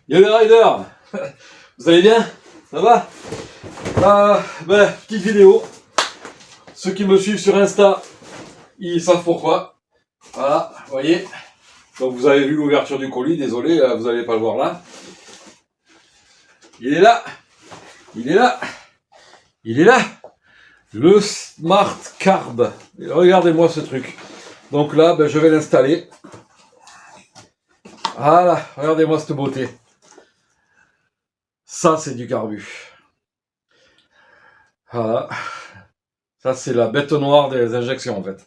Yo les riders, vous allez bien? Ça va? Petite vidéo. Ceux qui me suivent sur Insta, ils savent pourquoi. Voilà, vous voyez. Donc vous avez vu l'ouverture du colis, désolé, vous n'allez pas le voir là. Il est là. Il est là. Il est là. Le Smart Carb. Regardez-moi ce truc. Donc là, je vais l'installer. Voilà, regardez-moi cette beauté. Ça, c'est du carbu. Voilà. Ça, c'est la bête noire des injections, en fait.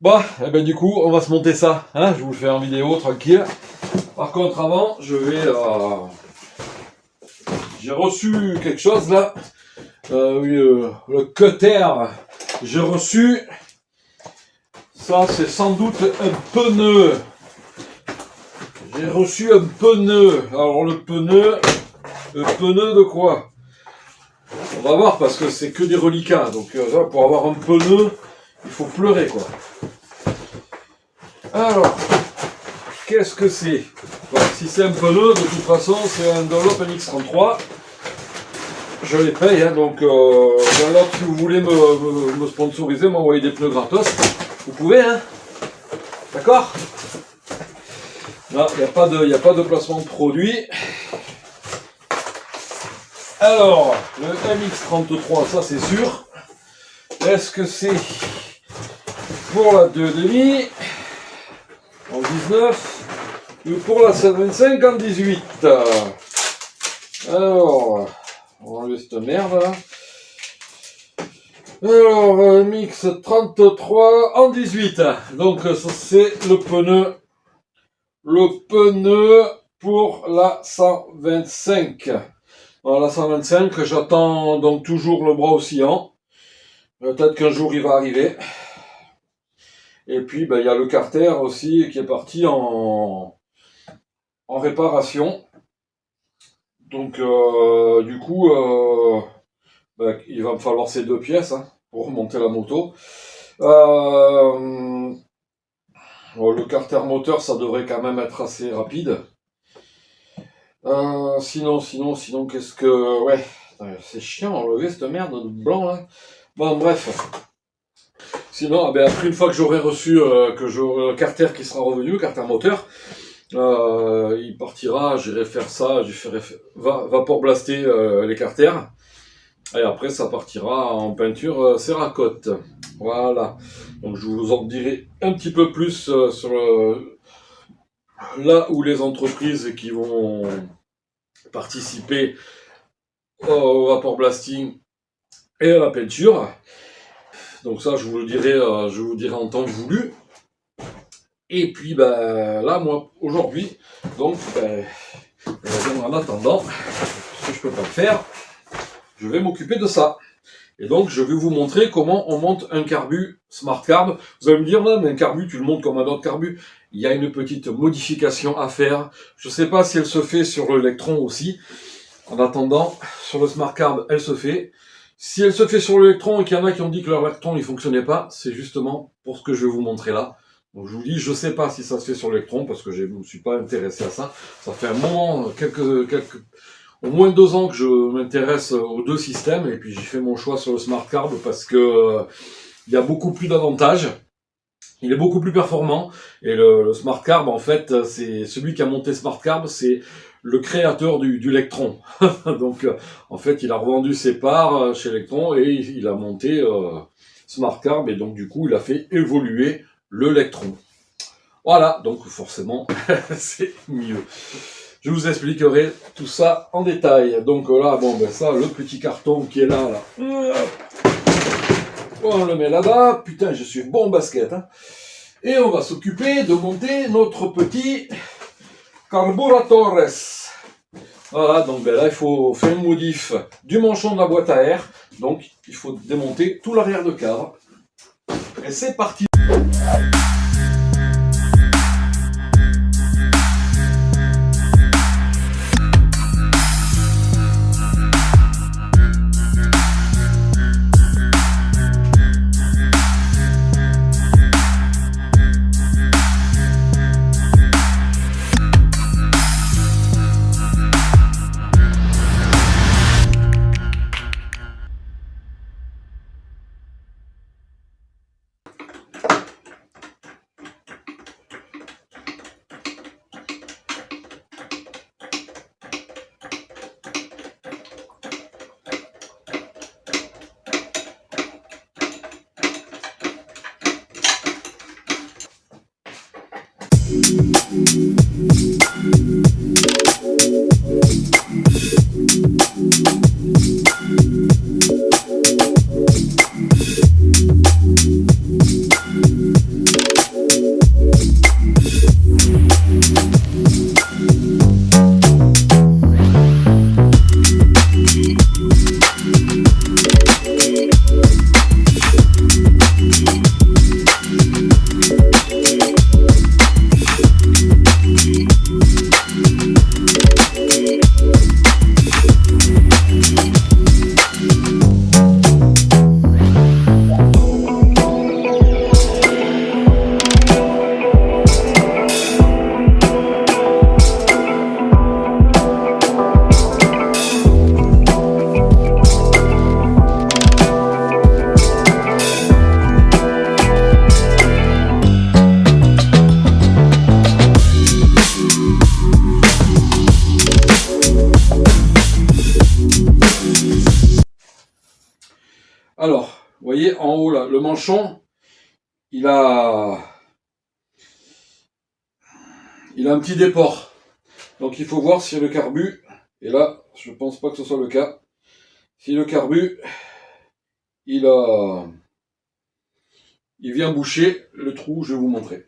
Bon, du coup, on va se monter ça. Hein, je vous le fais en vidéo, tranquille. Par contre, avant, je vais... J'ai reçu quelque chose, là. Oui, le cutter. J'ai reçu... Ça, c'est sans doute un pneu. J'ai reçu un pneu. Alors, le pneu de quoi? On va voir, parce que c'est que des reliquats. Donc, pour avoir un pneu, il faut pleurer, quoi. Alors, qu'est-ce que c'est? Si c'est un pneu, de toute façon, c'est un Dunlop MX33. Je les paye, hein, donc Dunlop, si vous voulez me sponsoriser, m'envoyer des pneus gratos, vous pouvez, hein. D'accord? Là, il n'y a pas de placement de produit. Alors, le MX33, ça c'est sûr. Est-ce que c'est pour la 2,5 en 19 ou pour la 725 en 18? Alors, on va enlever cette merde là. Alors, MX33 en 18. Donc, ça c'est le pneu. Le pneu pour la 125. Alors, la 125, j'attends donc toujours le bras oscillant. Peut-être qu'un jour il va arriver. Et puis, il y a le carter aussi qui est parti en réparation. Donc, du coup, il va me falloir ces deux pièces, hein, pour remonter la moto. Le carter moteur, ça devrait quand même être assez rapide. Sinon, qu'est-ce que... Ouais, c'est chiant, enlever cette merde de blanc, là. Bon, bref. Sinon, après, une fois que j'aurai reçu, que j'aurai le carter qui sera revenu, le carter moteur, il partira, j'irai faire ça, vapor blaster les carters. Et après, ça partira en peinture céracote. Voilà. Donc, je vous en dirai un petit peu plus sur là où les entreprises qui vont participer au vapor blasting et à la peinture. Donc ça, je vous le dirai en temps voulu. Et puis, là, moi, aujourd'hui, donc, en attendant, ce que je peux pas faire, je vais m'occuper de ça. Et donc, je vais vous montrer comment on monte un carbu Smart Carb. Vous allez me dire, non, mais un carbu, tu le montes comme un autre carbu. Il y a une petite modification à faire. Je ne sais pas si elle se fait sur l'électron aussi. En attendant, sur le Smart Carb, elle se fait. Si elle se fait sur l'électron et qu'il y en a qui ont dit que leur électron ne fonctionnait pas, c'est justement pour ce que je vais vous montrer là. Donc je vous dis, je ne sais pas si ça se fait sur l'électron parce que je ne me suis pas intéressé à ça. Ça fait un moment, au moins 2 ans que je m'intéresse aux deux systèmes et puis j'ai fait mon choix sur le Smart Carb parce que il y a beaucoup plus d'avantages. Il est beaucoup plus performant et le Smart Carb, en fait, c'est celui qui a monté Smart Carb, c'est le créateur du Electron. Donc, en fait, il a revendu ses parts chez Electron et il a monté Smart Carb et donc, du coup, il a fait évoluer le Electron. Voilà, donc forcément, c'est mieux. Je vous expliquerai tout ça en détail. Donc là, ça, le petit carton qui est là. On le met là-bas. Putain, je suis bon basket. Hein. Et on va s'occuper de monter notre petit carburatores. Voilà, donc là, il faut faire une modif du manchon de la boîte à air. Donc, il faut démonter tout l'arrière de cadre. Et c'est parti. en haut là, le manchon, il a un petit déport. Donc il faut voir si le carbu, et là, je pense pas que ce soit le cas, si le carbu, il vient boucher le trou, je vais vous montrer.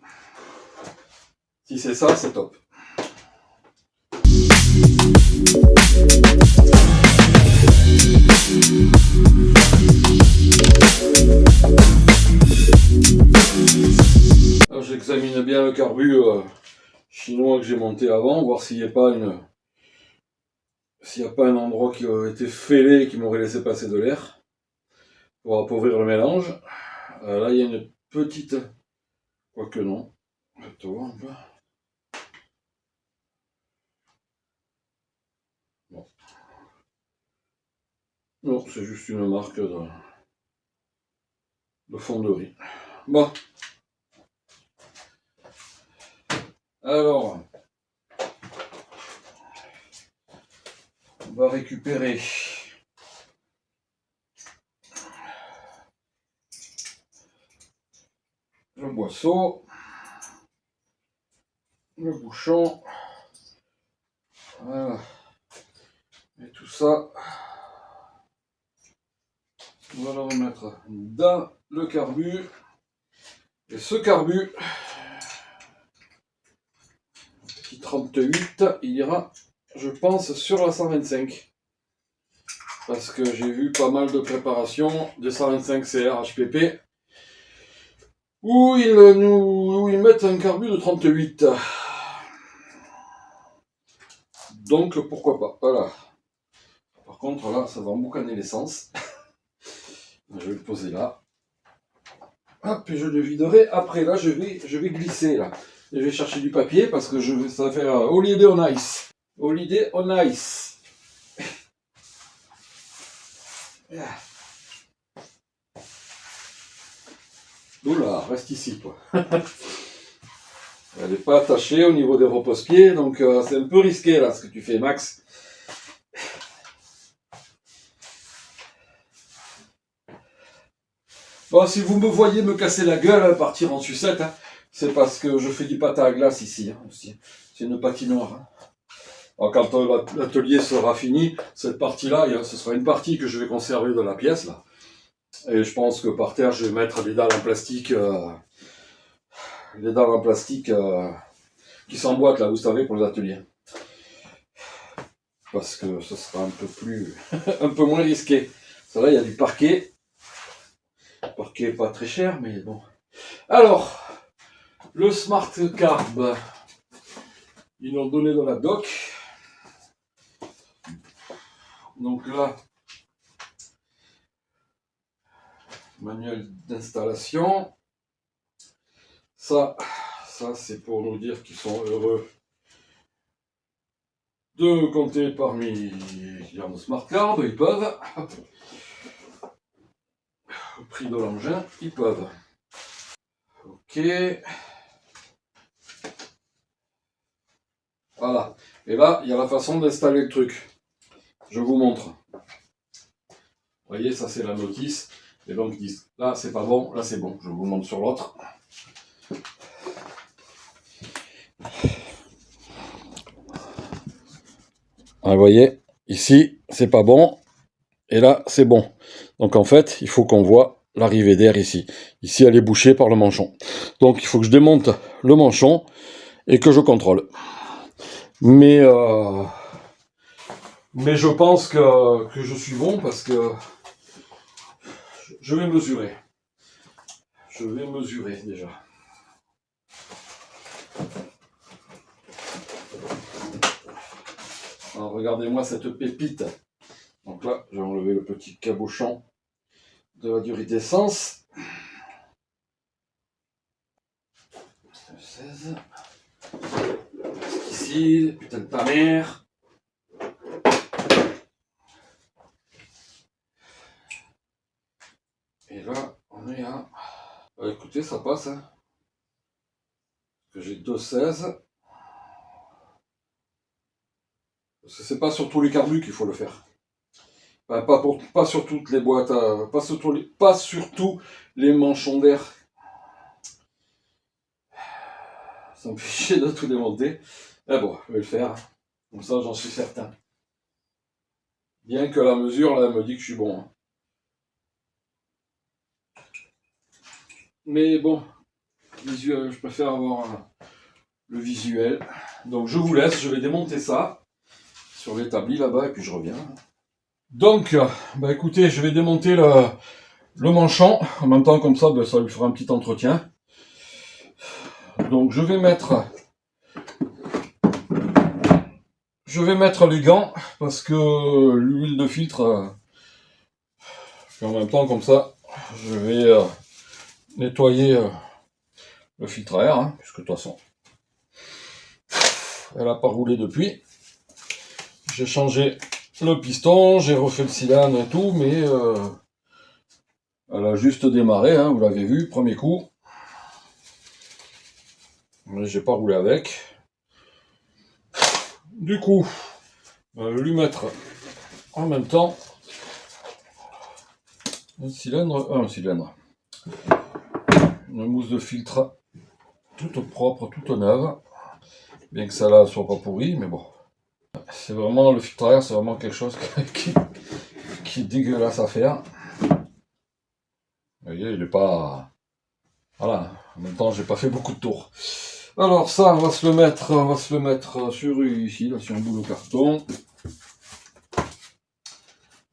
Si c'est ça, c'est top. J'examine bien le carbu chinois que j'ai monté avant, voir s'il n'y a pas un endroit qui a été fêlé qui m'aurait laissé passer de l'air pour appauvrir le mélange. Là, il y a une petite... Quoique non. Je vais te voir un peu. Bon. Non, c'est juste une marque de fonderie. Bon. Alors, on va récupérer le boisseau, le bouchon, voilà, et tout ça, on va le remettre dans le carbu, et ce carbu, petit 38, il ira, je pense, sur la 125, parce que j'ai vu pas mal de préparations de 125 CR HPP, où ils mettent un carbu de 38. Donc pourquoi pas, voilà. Par contre là, ça va emboucaner l'essence. Je vais le poser là. Hop, et je le viderai. Après là, je vais glisser là. Et je vais chercher du papier parce que ça va faire Holiday on Ice. Holiday on Ice. Oula, reste ici toi. Elle n'est pas attachée au niveau des repose-pieds, donc c'est un peu risqué là ce que tu fais, Max. Bon, si vous me voyez me casser la gueule, partir en sucette, hein, c'est parce que je fais du patin à glace ici, hein, aussi. C'est une patinoire. Hein. Alors, quand l'atelier sera fini, cette partie-là, ce sera une partie que je vais conserver dans la pièce, là. Et je pense que par terre, je vais mettre des dalles en plastique, qui s'emboîtent, là, vous savez, pour les ateliers. Parce que ce sera un peu plus, un peu moins risqué. Ça là, il y a du parquet. Parquet pas très cher, mais bon. Alors, le Smart Carb, ils l'ont donné dans la doc. Donc là, manuel d'installation. Ça c'est pour nous dire qu'ils sont heureux de me compter parmi les Smart Card. Ils peuvent. Au prix de l'engin, ils peuvent. Ok. Voilà. Et là, il y a la façon d'installer le truc. Je vous montre. Vous voyez, ça c'est la notice. Et donc ils disent, là c'est pas bon, là c'est bon. Je vous montre sur l'autre. Ah, vous voyez, ici c'est pas bon. Et là c'est bon. Donc en fait, il faut qu'on voit l'arrivée d'air ici. Ici elle est bouchée par le manchon. Donc il faut que je démonte le manchon et que je contrôle. Mais je pense que je suis bon parce que je vais mesurer. Je vais mesurer déjà. Alors regardez-moi cette pépite. Donc là, j'ai enlevé le petit cabochon de la durée d'essence. 16. Ici, putain de ta mère. Et là, on est à... Bah, écoutez, ça passe. Hein. J'ai 2,16. Parce que c'est pas sur tous les carbus qu'il faut le faire. Enfin, pas sur toutes les boîtes, pas sur tous les manchons d'air. Ça me fait chier de tout démonter. Mais bon, je vais le faire. Comme ça, j'en suis certain. Bien que la mesure, là, elle me dit que je suis bon. Hein. Mais bon, visuel, je préfère avoir le visuel. Donc je vous laisse, je vais démonter ça sur l'établi là-bas et puis je reviens. Donc, bah écoutez, je vais démonter le manchon. En même temps, comme ça, bah, ça lui fera un petit entretien. Donc je vais mettre les gants parce que l'huile de filtre, puis en même temps comme ça, je vais nettoyer le filtre à air, hein, puisque de toute façon, elle n'a pas roulé depuis. J'ai changé le piston, j'ai refait le cylindre et tout, mais elle a juste démarré, hein, vous l'avez vu, premier coup. Mais j'ai pas roulé avec. Du coup, je vais lui mettre en même temps un cylindre, une mousse de filtre toute propre, toute neuve, bien que celle-là soit pas pourrie, mais bon. C'est vraiment le filtre à air, c'est vraiment quelque chose qui est dégueulasse à faire. Vous voyez, il est pas... Voilà, en même temps, j'ai pas fait beaucoup de tours. Alors ça, on va se le mettre sur ici, là, sur un bout de carton.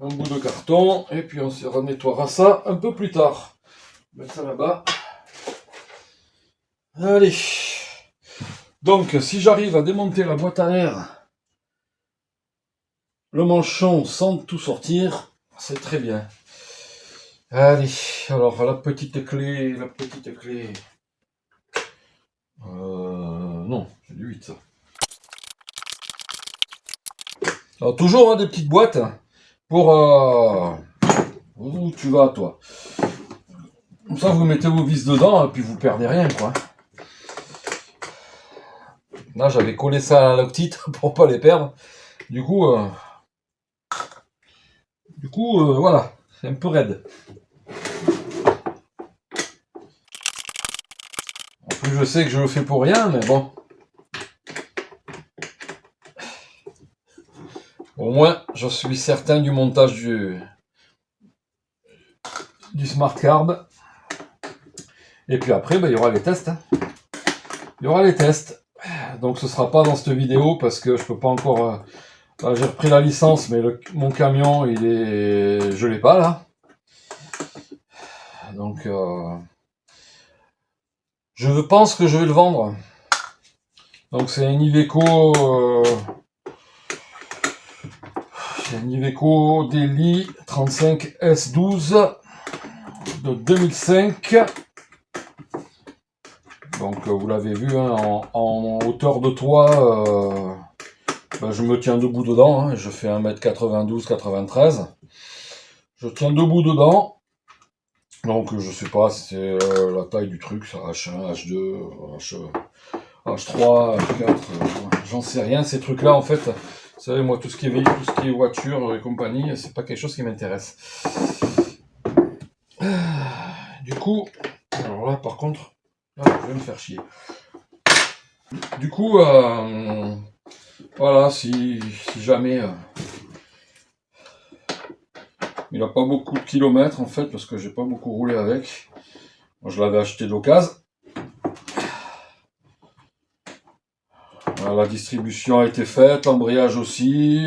Un bout de carton, et puis on se nettoiera ça un peu plus tard. Mettre ça là-bas. Allez. Donc, si j'arrive à démonter la boîte à air, le manchon sans tout sortir, c'est très bien. Allez, alors la petite clé. Non, c'est du 8 ça. Alors toujours hein, des petites boîtes pour où tu vas toi. Comme ça vous mettez vos vis dedans et puis vous perdez rien quoi. Là j'avais collé ça à la loctite pour pas les perdre. Du coup voilà, c'est un peu raide. En plus je sais que je le fais pour rien, mais bon. Au moins je suis certain du montage du Smart Carb. Et puis après, il y aura les tests. Hein. Il y aura les tests. Donc ce sera pas dans cette vidéo parce que je peux pas encore... Là, j'ai repris la licence, mais mon camion, je l'ai pas là. Donc je pense que je vais le vendre. Donc c'est un Iveco... c'est un Iveco Daily 35 S12 de 2005. Donc vous l'avez vu, hein, en hauteur de toit, je me tiens debout dedans, hein, je fais 1m92-93. Je tiens debout dedans. Donc je sais pas si c'est la taille du truc, ça H1, H2, H3, H4, j'en sais rien. Ces trucs-là, en fait, vous savez, moi, tout ce qui est véhicule, tout ce qui est voiture et compagnie, c'est pas quelque chose qui m'intéresse. Du coup, alors là, par contre, là, je vais me faire chier. Du coup, voilà, si jamais il n'a pas beaucoup de kilomètres en fait, parce que j'ai pas beaucoup roulé avec. Moi, je l'avais acheté d'occasion. La distribution a été faite, embrayage aussi.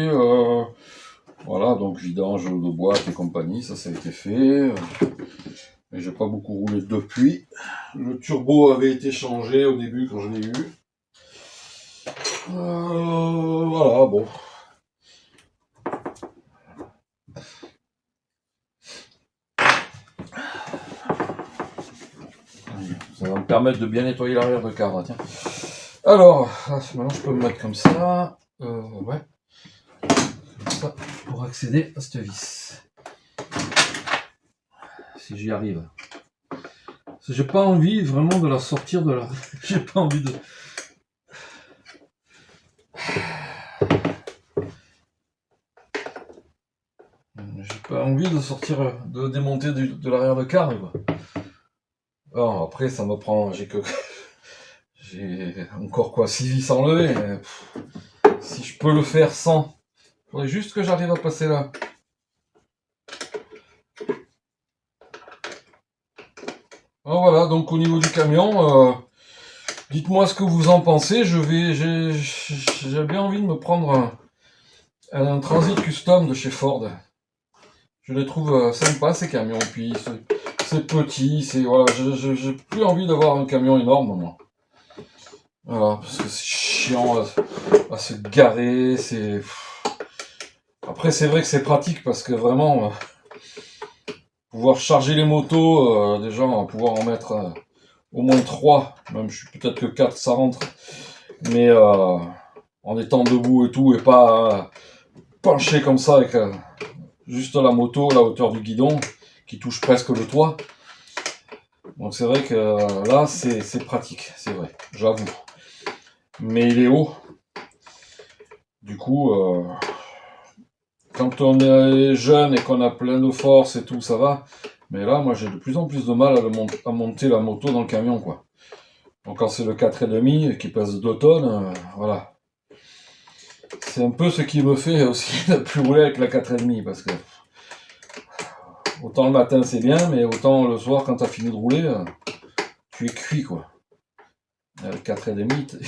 Voilà, donc vidange de boîte et compagnie, ça a été fait. Mais j'ai pas beaucoup roulé depuis. Le turbo avait été changé au début quand je l'ai eu. Voilà, bon. Ça va me permettre de bien nettoyer l'arrière de cadre, tiens. Alors, maintenant je peux me mettre comme ça. Ouais. Comme ça, pour accéder à cette vis. Si j'y arrive. J'ai pas envie vraiment de la sortir de là. J'ai pas envie de... J'ai pas envie de sortir, de démonter de l'arrière de car, quoi. Alors, après, ça me prend, j'ai encore quoi, 6 vis à enlever. Si je peux le faire sans, faudrait juste que j'arrive à passer là. Alors voilà, donc au niveau du camion, dites-moi ce que vous en pensez. J'ai bien envie de me prendre un Transit Custom de chez Ford. Je les trouve sympas ces camions. Puis c'est petit, voilà. J'ai plus envie d'avoir un camion énorme, moi. Voilà, parce que c'est chiant à se garer. Après, c'est vrai que c'est pratique parce que vraiment pouvoir charger les motos, déjà pouvoir en mettre au moins 3, même je suis peut-être que 4 ça rentre, mais en étant debout et tout, et pas penché comme ça avec juste la moto, la hauteur du guidon, qui touche presque le toit. Donc c'est vrai que là, c'est pratique, c'est vrai, j'avoue. Mais il est haut. Du coup, quand on est jeune et qu'on a plein de force et tout, ça va. Mais là, moi, j'ai de plus en plus de mal à monter la moto dans le camion, quoi. Donc quand c'est le 4,5 qui pèse 2 tonnes, voilà. C'est un peu ce qui me fait aussi ne plus rouler avec la 4,5, parce que autant le matin c'est bien, mais autant le soir quand t'as fini de rouler, tu es cuit, quoi. Le 4,5.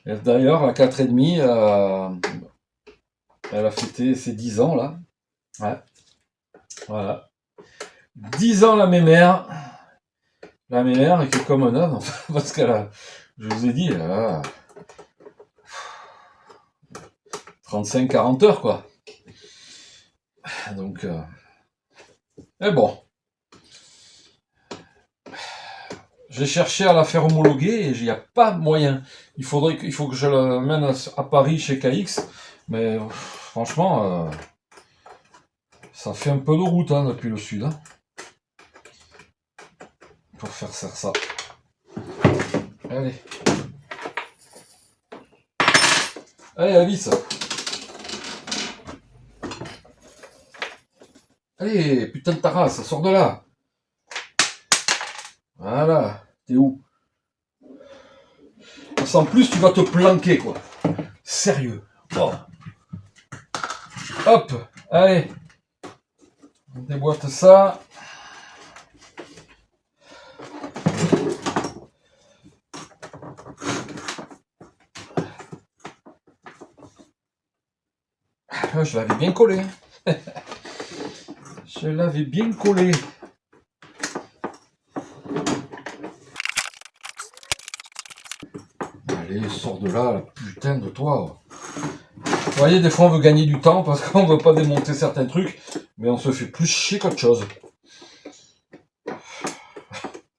Et d'ailleurs, la 4,5, elle a fêté ses 10 ans, là. Ouais. Voilà. 10 ans la mémère. La mémère qui est comme un âne, parce qu'elle a, je vous ai dit, elle a 35-40 heures, quoi. Donc, mais bon. J'ai cherché à la faire homologuer et il n'y a pas moyen. Il faut que je l'amène à Paris chez KX, mais franchement, ça fait un peu de route depuis le sud. Pour faire ça. Allez. Allez, la vis. Allez, putain de ta race, sors de là. Voilà. T'es où? En plus, tu vas te planquer, quoi. Sérieux. Oh. Hop. Allez. On déboîte ça. Je l'avais bien collé. Je l'avais bien collé. Allez, sors de là, la putain de toi. Vous voyez, des fois on veut gagner du temps parce qu'on veut pas démonter certains trucs, mais on se fait plus chier qu'autre chose.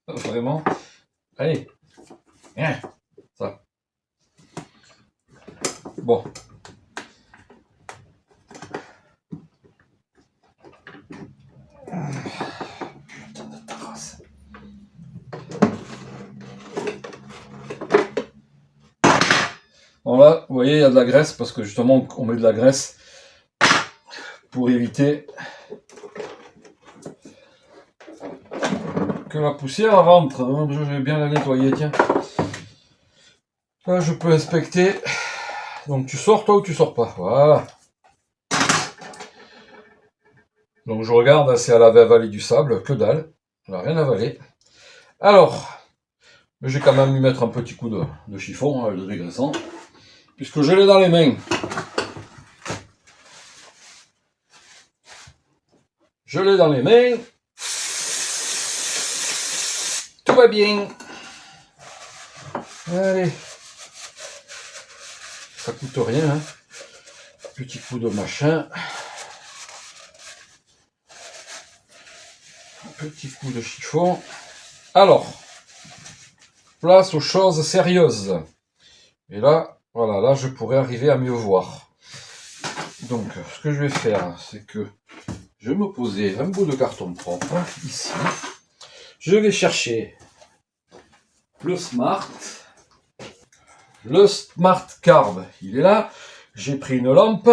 Vraiment. Allez. Ça. Bon. Putain de ta race. Bon là, vous voyez, il y a de la graisse parce que justement on met de la graisse pour éviter que la poussière rentre. Je vais bien la nettoyer, tiens. Là, je peux inspecter. Donc tu sors toi ou tu sors pas. Voilà. Donc je regarde si elle avait avalé du sable. Que dalle. Elle n'a rien avalé. Alors, j'ai quand même lui mettre un petit coup de chiffon, de dégraissant. Puisque je l'ai dans les mains. Je l'ai dans les mains. Tout va bien. Allez. Ça coûte rien, hein. Petit coup de machin. Petit coup de chiffon. Alors, place aux choses sérieuses. Et là, voilà, là je pourrais arriver à mieux voir. Donc, ce que je vais faire, c'est que je vais me poser un bout de carton propre, ici. Je vais chercher le Smart. Le Smart Carb, il est là. J'ai pris une lampe.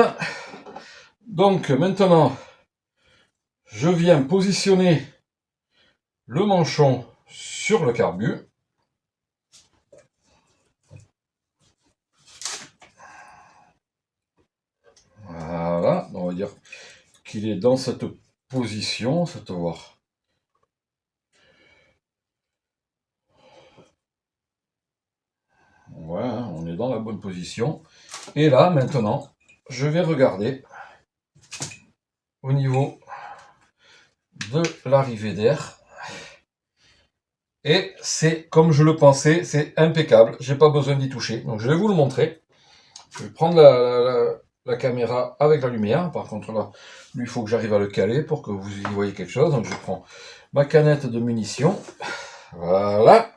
Donc maintenant, je viens positionner le manchon sur le carbu. Voilà, on va dire qu'il est dans cette position, ça te voir. Voilà, on est dans la bonne position. Et là, maintenant, je vais regarder au niveau de l'arrivée d'air. Et c'est comme je le pensais, c'est impeccable. J'ai pas besoin d'y toucher. Donc je vais vous le montrer. Je vais prendre la caméra avec la lumière. Par contre là, lui, il faut que j'arrive à le caler pour que vous y voyez quelque chose. Donc je prends ma canette de munitions. Voilà.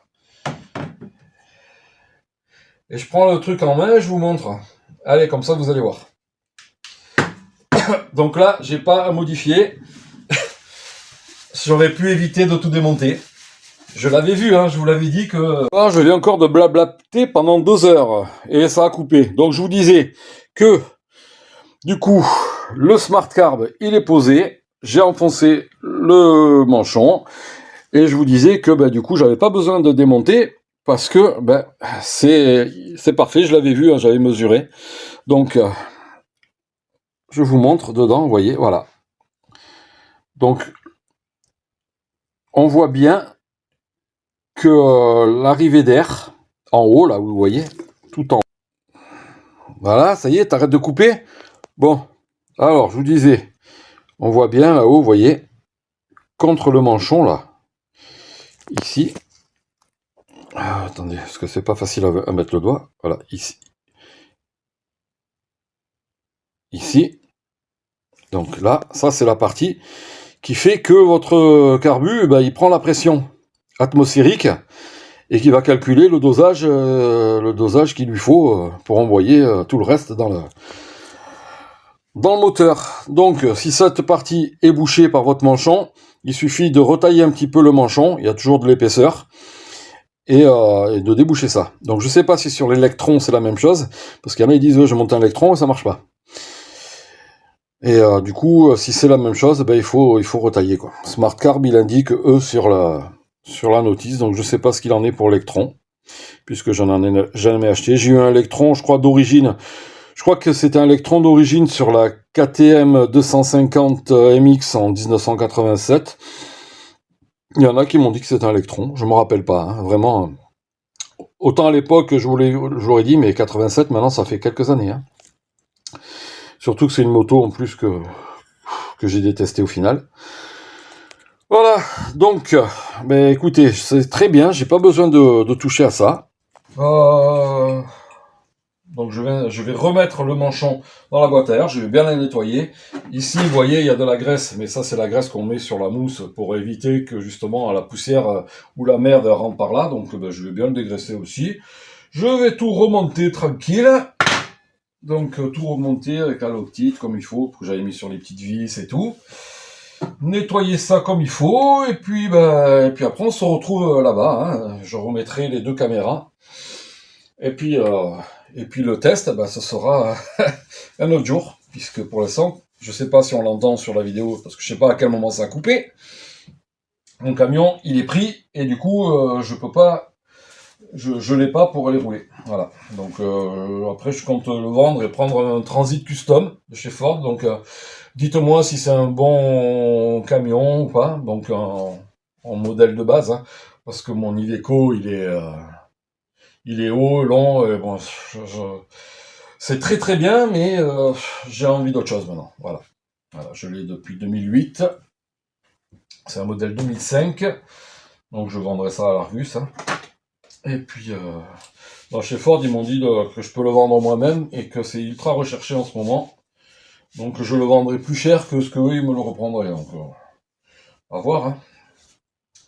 Et je prends le truc en main et je vous montre. Allez, comme ça vous allez voir. Donc là, j'ai pas à modifier. J'aurais pu éviter de tout démonter. Je l'avais vu, hein, je vous l'avais dit que... Ah, je viens encore de blablater pendant 2 heures, et ça a coupé. Donc je vous disais que, du coup, le smart carb, il est posé, j'ai enfoncé le manchon, et je vous disais que, du coup, j'avais pas besoin de démonter, parce que, c'est parfait, je l'avais vu, hein, j'avais mesuré. Donc, je vous montre dedans, vous voyez, voilà. Donc, on voit bien que l'arrivée d'air, en haut, là, vous voyez, tout en haut. Voilà, ça y est, t'arrêtes de couper. Bon, alors, je vous disais, on voit bien là-haut, vous voyez, contre le manchon, là, ici. Ah, attendez, parce que c'est pas facile à mettre le doigt. Voilà, ici. Ici. Donc là, ça, c'est la partie qui fait que votre carbu, il prend la pression atmosphérique et qui va calculer le dosage qu'il lui faut pour envoyer tout le reste dans le moteur. Donc, si cette partie est bouchée par votre manchon, il suffit de retailler un petit peu le manchon, il y a toujours de l'épaisseur, et de déboucher ça. Donc, je sais pas si sur l'électron c'est la même chose, parce qu'il y en a qui disent je monte un électron et ça marche pas. Et du coup, si c'est la même chose, il faut retailler, quoi. Smart Carb, il indique sur la notice, donc je sais pas ce qu'il en est pour l'électron, puisque j'en ai jamais acheté. J'ai eu un électron, je crois d'origine. Je crois que c'était un électron d'origine sur la KTM 250 MX en 1987. Il y en a qui m'ont dit que c'était un électron. Je me rappelle pas, hein, vraiment. Autant à l'époque, je vous l'aurais dit, mais 87, maintenant, ça fait quelques années. Hein. Surtout que c'est une moto en plus que j'ai détesté au final. Voilà, donc, écoutez, c'est très bien, j'ai pas besoin de toucher à ça. Donc je vais remettre le manchon dans la boîte à air, je vais bien la nettoyer. Ici, vous voyez, il y a de la graisse, mais ça c'est la graisse qu'on met sur la mousse pour éviter que justement la poussière ou la merde rentre par là. Donc je vais bien le dégraisser aussi. Je vais tout remonter tranquille. Donc tout remonter avec la loctite comme il faut, que j'avais mis sur les petites vis et tout. Nettoyer ça comme il faut, et puis après on se retrouve là-bas. Hein. Je remettrai les 2 caméras. Et puis le test, ce sera un autre jour, puisque pour l'instant, je sais pas si on l'entend sur la vidéo, parce que je sais pas à quel moment ça a coupé. Mon camion, il est pris, et du coup, je peux pas, je l'ai pas pour aller rouler. Voilà. Donc après, je compte le vendre et prendre un Transit Custom de chez Ford. Donc dites-moi si c'est un bon camion ou pas. Donc en modèle de base, hein, parce que mon Iveco, il est haut, long, bon, c'est très très bien, mais j'ai envie d'autre chose maintenant. Voilà, je l'ai depuis 2008. C'est un modèle 2005, donc je vendrai ça à l'Argus. Hein. Et puis, chez Ford, ils m'ont dit que je peux le vendre moi-même et que c'est ultra recherché en ce moment. Donc je le vendrai plus cher que ce qu'eux, ils me le reprendraient. Donc, à voir. Hein.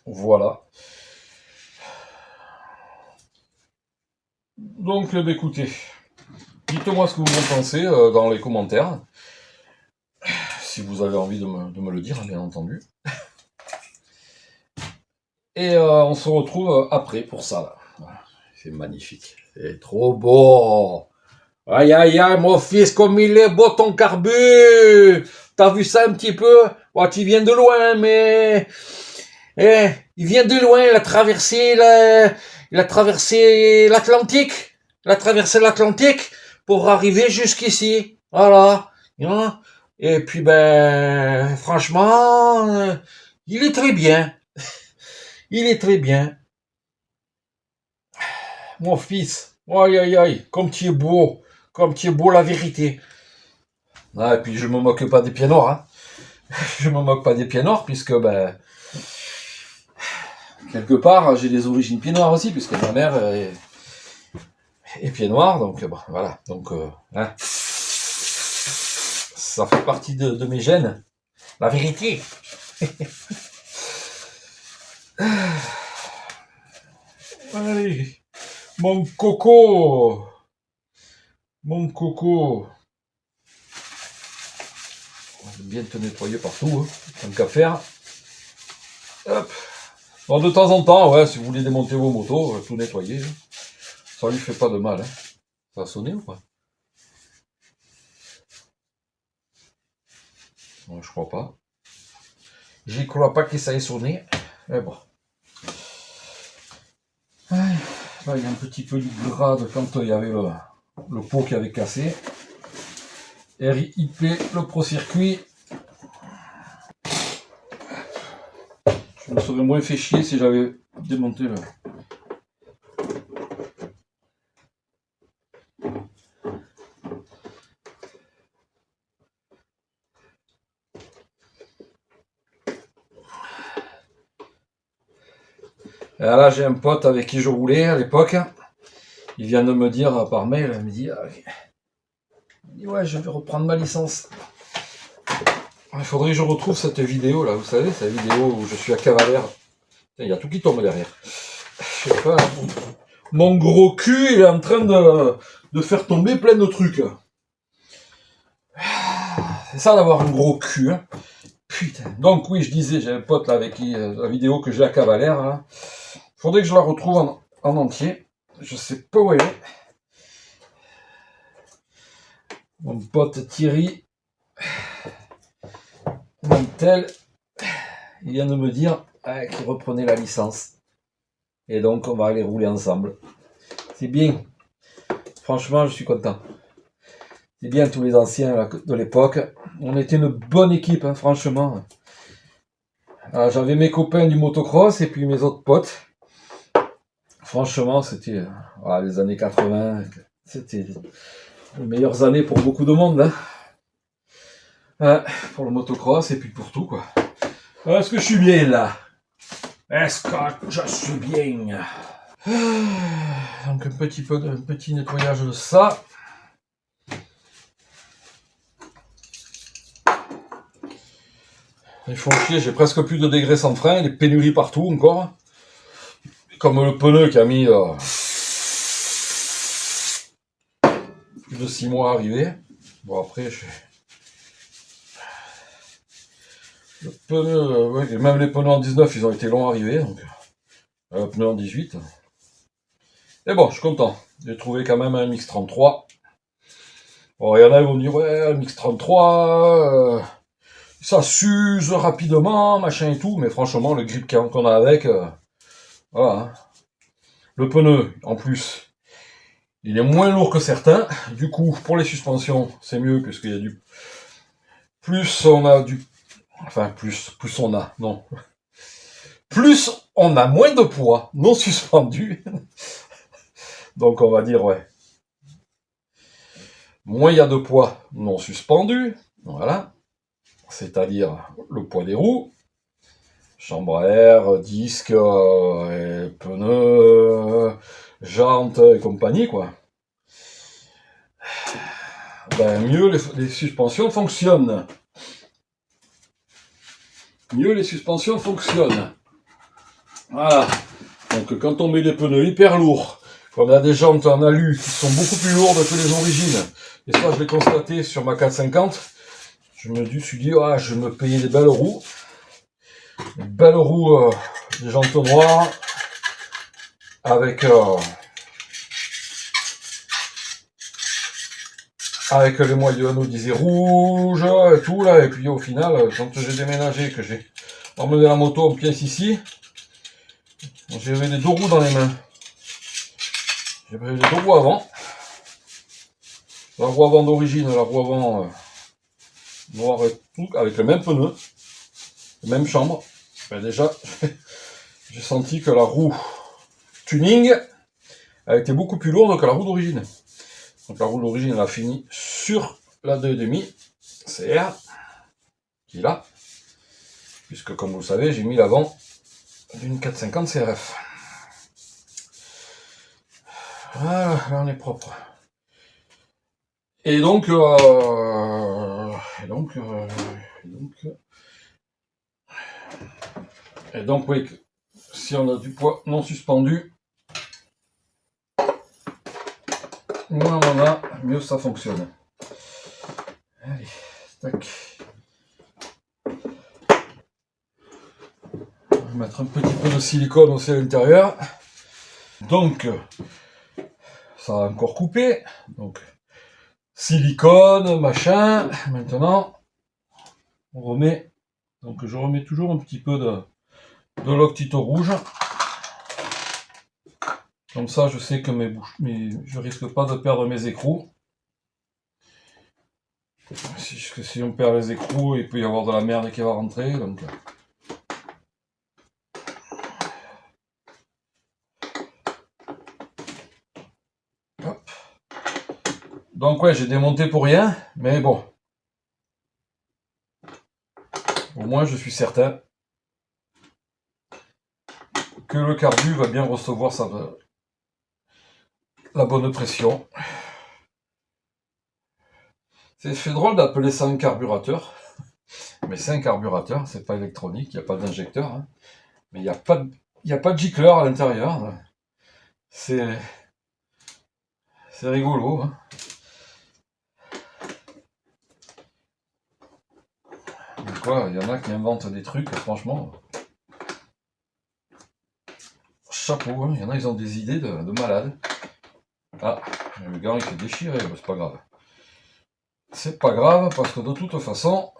Voilà. Donc, écoutez, dites-moi ce que vous en pensez dans les commentaires. Si vous avez envie de me le dire, bien entendu. Et on se retrouve après pour ça. Là. Voilà. C'est magnifique. C'est trop beau. Aïe, aïe, aïe, mon fils, comme il est beau ton carbu. T'as vu ça un petit peu? Oh, tu viens de loin, mais... Eh, il vient de loin, il a traversé l'Atlantique. Il a traversé l'Atlantique pour arriver jusqu'ici. Voilà. Hein. Et puis, ben, franchement, il est très bien. Il est très bien. Mon fils. Aïe, aïe, aïe. Comme tu es beau. Comme tu es beau, la vérité. Ah, et puis, je me moque pas des pieds noirs, hein. Je me moque pas des pieds noirs, puisque, ben, quelque part, j'ai des origines pieds noirs aussi, puisque ma mère est pied noir, donc, bon, voilà. Donc, hein. Ça fait partie de mes gènes. La vérité. Allez. Mon coco. Mon coco. On va bien te nettoyer partout, hein, tant qu'à faire. Hop. Bon, de temps en temps, ouais, si vous voulez démonter vos motos, tout nettoyer. Hein. Ça lui fait pas de mal. Hein. Ça a sonné ou pas? Non, je crois pas. J'y crois pas que ça ait sonné. Mais bon. Là, il y a un petit peu du gras de quand il y avait le pot qui avait cassé. RIP, le pro-circuit. Je me serais moins fait chier si j'avais démonté le... Et là, j'ai un pote avec qui je roulais à l'époque. Il vient de me dire par mail, il me dit ouais, je vais reprendre ma licence. Il faudrait que je retrouve cette vidéo là, vous savez, cette vidéo où je suis à Cavalère. Il y a tout qui tombe derrière. Je sais pas. Mon gros cul, il est en train de faire tomber plein de trucs. C'est ça d'avoir un gros cul. Hein. Putain. Donc oui, je disais, j'ai un pote là avec qui la vidéo que j'ai à Cavalère. Là. Faudrait que je la retrouve en entier. Je sais pas où elle est. Mon pote Thierry Montel, il vient de me dire qu'il reprenait la licence. Et donc, on va aller rouler ensemble. C'est bien. Franchement, je suis content. C'est bien tous les anciens là, de l'époque. On était une bonne équipe, hein, franchement. Alors, j'avais mes copains du motocross et puis mes autres potes. Franchement, c'était les années 80. C'était les meilleures années pour beaucoup de monde. Hein. Pour le motocross et puis pour tout, quoi. Est-ce que je suis bien là? Est-ce que je suis bien? Donc un petit nettoyage de ça. Ils font chier, j'ai presque plus de dégraisse sans frein, des pénuries partout encore. Comme le pneu qui a mis plus de 6 mois à arriver. Bon après, le pneu, ouais, même les pneus en 19, ils ont été longs à arriver. Donc, le pneu en 18. Et bon, je suis content. J'ai trouvé quand même un MX-33. Bon, il y en a qui vont me dire, ouais, le MX-33, ça s'use rapidement, machin et tout, mais franchement, le grip qu'on a avec, voilà. Hein. Le pneu, en plus, il est moins lourd que certains. Du coup, pour les suspensions, c'est mieux, puisqu'il y a du... Plus on a du... Enfin, plus on a, non. Plus on a moins de poids non suspendu. Donc, on va dire, ouais. Moins il y a de poids non suspendu, voilà. C'est-à-dire le poids des roues, chambre à air, disques, pneus, jantes et compagnie, quoi. Ben, mieux les suspensions fonctionnent. Mieux les suspensions fonctionnent. Voilà. Donc quand on met des pneus hyper lourds, qu'on a des jantes en alu qui sont beaucoup plus lourdes que les origines, et ça je l'ai constaté sur ma 450, je me suis dit, je vais me payer des belles roues. Des belles roues, des jantes noires, avec avec les moyens, on disait rouge et tout là, et puis au final, quand j'ai déménagé, que j'ai emmené la moto en pièce ici, j'avais les deux roues dans les mains. J'avais les deux roues avant. La roue avant d'origine, la roue avant noire et tout, avec le même pneu, la même chambre. Ben déjà, j'ai senti que la roue tuning a été beaucoup plus lourde que la roue d'origine. Donc la roue d'origine, elle a fini sur la 2,5 CR, qui est là, puisque comme vous le savez, j'ai mis l'avant d'une 450 CRF. Voilà, là on est propre. Et donc oui, si on a du poids non suspendu, moins on en a, mieux ça fonctionne. Allez, tac. On va mettre un petit peu de silicone aussi à l'intérieur. Donc, ça a encore coupé. Donc, silicone, machin. Maintenant, on remet. Donc, je remets toujours un petit peu de Loctite rouge. Comme ça, je sais que je risque pas de perdre mes écrous. Si on perd les écrous, il peut y avoir de la merde qui va rentrer. Donc, hop. Donc ouais, j'ai démonté pour rien, mais bon. Au moins, je suis certain que le carbu va bien recevoir la bonne pression. C'est drôle d'appeler ça un carburateur, mais c'est un carburateur, c'est pas électronique, il n'y a pas d'injecteur, hein. Mais il n'y a pas de gicleur à l'intérieur. C'est rigolo, hein. Donc quoi, il y en a qui inventent des trucs, franchement. Chapeau, hein. Il y en a, ils ont des idées de malades. Ah, le gant il s'est déchiré, c'est pas grave. C'est pas grave, parce que de toute façon,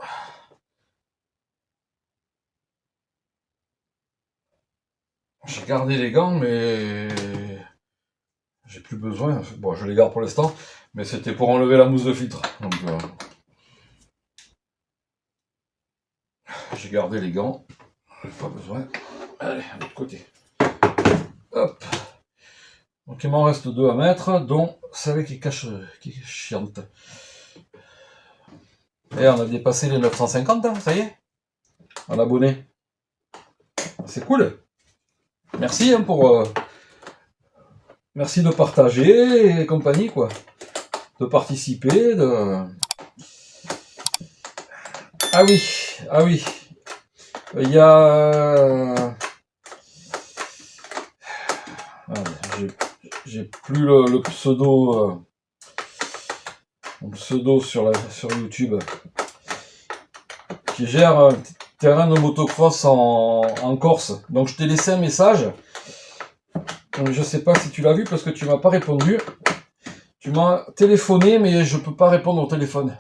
j'ai gardé les gants, mais j'ai plus besoin. Bon, je les garde pour l'instant, mais c'était pour enlever la mousse de filtre. Donc, j'ai gardé les gants, pas besoin. Allez, à l'autre côté. Hop. Donc il m'en reste 2 à mettre, dont celle qui est chiante. Et on a dépassé les 950, hein, ça y est, en abonnés. C'est cool. Merci hein, merci de partager et compagnie, quoi. De participer, Ah oui. Il y a... J'ai plus le pseudo sur YouTube qui gère un terrain de motocross en Corse. Donc je t'ai laissé un message. Donc, je sais pas si tu l'as vu parce que tu m'as pas répondu. Tu m'as téléphoné mais je peux pas répondre au téléphone.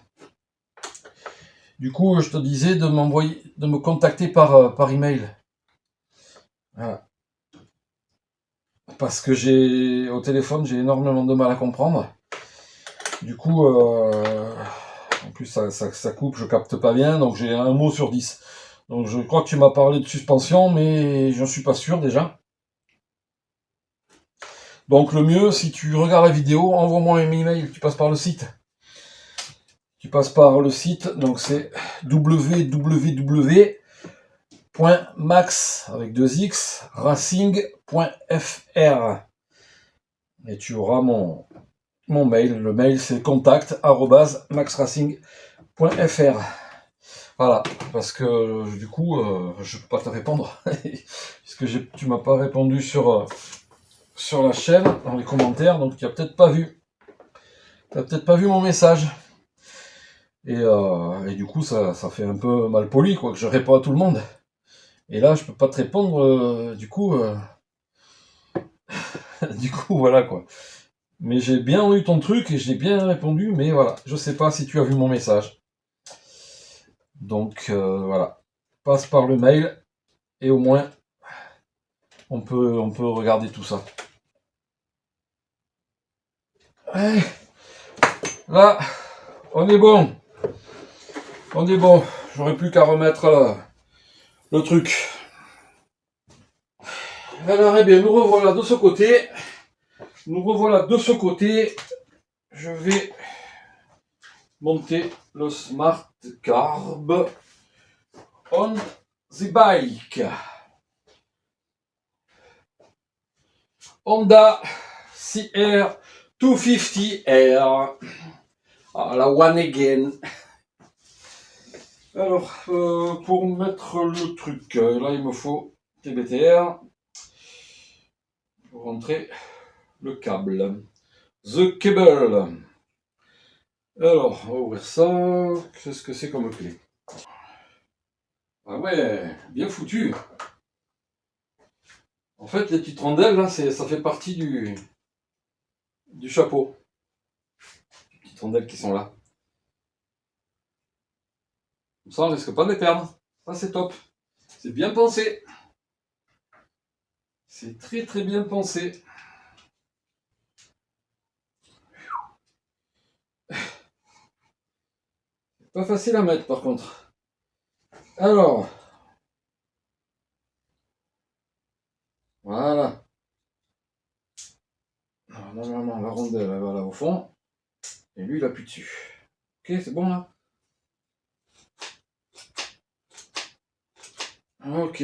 Du coup je te disais de me contacter par email. Voilà. Parce que au téléphone j'ai énormément de mal à comprendre. Du coup, en plus ça coupe, je capte pas bien, donc j'ai un mot sur 10. Donc je crois que tu m'as parlé de suspension, mais je ne suis pas sûr déjà. Donc le mieux, si tu regardes la vidéo, envoie-moi un email, tu passes par le site. Tu passes par le site, donc c'est www.max avec 2x racing.fr et tu auras mon mail. Le mail c'est contact@maxracing.fr. Voilà, parce que du coup, je peux pas te répondre puisque tu m'as pas répondu sur la chaîne, dans les commentaires, donc tu as peut-être pas vu. Tu as peut-être pas vu mon message. Et du coup, ça fait un peu mal poli, quoi, que je réponds à tout le monde. Et là, je peux pas te répondre, du coup, voilà, quoi. Mais j'ai bien eu ton truc et j'ai bien répondu, mais voilà, je sais pas si tu as vu mon message. Donc voilà, passe par le mail et au moins on peut regarder tout ça. Ouais, là, on est bon. On est bon. J'aurais plus qu'à remettre le truc. Alors, eh bien, nous revoilà de ce côté. Nous revoilà de ce côté. Je vais monter le Smart Carb on the bike. Honda CR 250R. Ah, la one again. Alors, pour mettre le truc, là il me faut TBTR pour rentrer le câble. The cable. Alors, on va ouvrir ça. Qu'est-ce que c'est comme clé? Ah ouais, bien foutu. En fait, les petites rondelles, là, ça fait partie du chapeau. Les petites rondelles qui sont là. Comme ça, on risque pas de les perdre. Ça, c'est top. C'est bien pensé. C'est très très bien pensé. Pas facile à mettre, par contre. Alors, voilà. Alors, normalement, la rondelle, elle va là au fond. Et lui, il appuie dessus. Ok, c'est bon, là? Ok.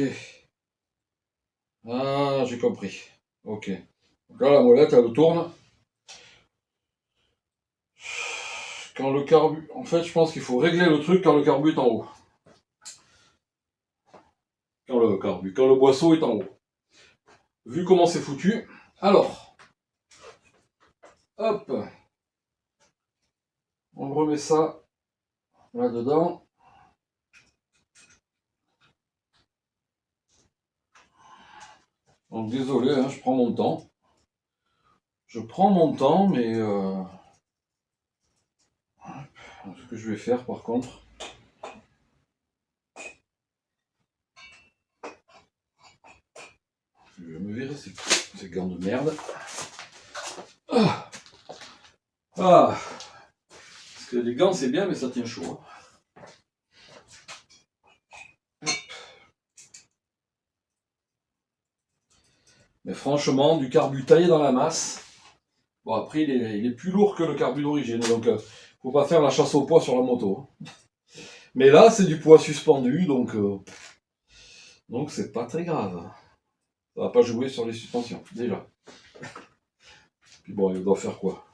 Ah, j'ai compris. Ok. Donc là, la molette, elle tourne. Quand le carbu... En fait, je pense qu'il faut régler le truc quand le carbu est en haut. Quand le boisseau est en haut. Vu comment c'est foutu. Alors, hop. On remet ça là-dedans. Donc désolé, hein, je prends mon temps. Je prends mon temps, mais... ce que je vais faire, par contre... Je vais me virer ces gants de merde. Ah, ah. Parce que les gants, c'est bien, mais ça tient chaud. Mais franchement, du carbu taillé dans la masse. Bon, après, il est plus lourd que le carbu d'origine, donc faut pas faire la chasse au poids sur la moto. Mais là, c'est du poids suspendu, donc c'est pas très grave. Ça va pas jouer sur les suspensions, déjà. Puis bon, il doit faire quoi?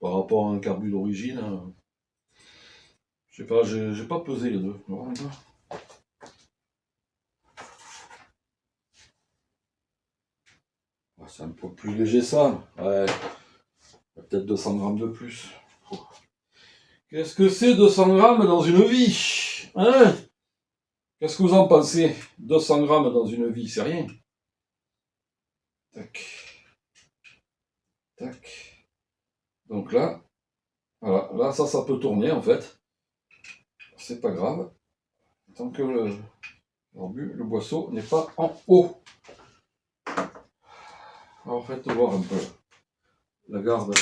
Par rapport à un carbu d'origine, je sais pas, j'ai pas pesé les deux. C'est un peu plus léger ça. Ouais, peut-être 200 grammes de plus. Qu'est-ce que c'est 200 grammes dans une vie? Hein? Qu'est-ce que vous en pensez? 200 grammes dans une vie, c'est rien. Tac. Tac. Donc là, voilà. Là, ça peut tourner en fait. C'est pas grave. Tant que le boisseau n'est pas en haut. Alors, en fait, voir un peu la garde.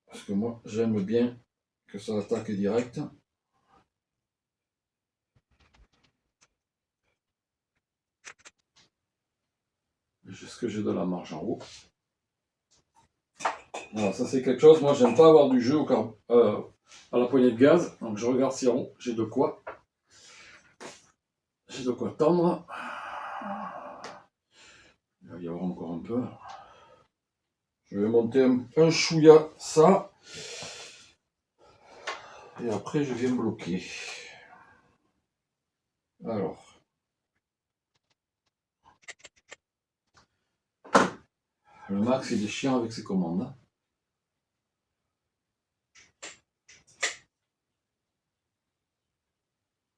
Parce que moi, j'aime bien que ça attaque direct. Est-ce que j'ai de la marge en haut? Voilà, ça c'est quelque chose. Moi, j'aime pas avoir du jeu à la poignée de gaz. Donc, je regarde si en haut, j'ai de quoi. J'ai de quoi tendre. Il va y avoir encore un peu. Je vais monter un chouïa ça. Et après, je viens bloquer. Alors. Le Max, il est chiant avec ses commandes.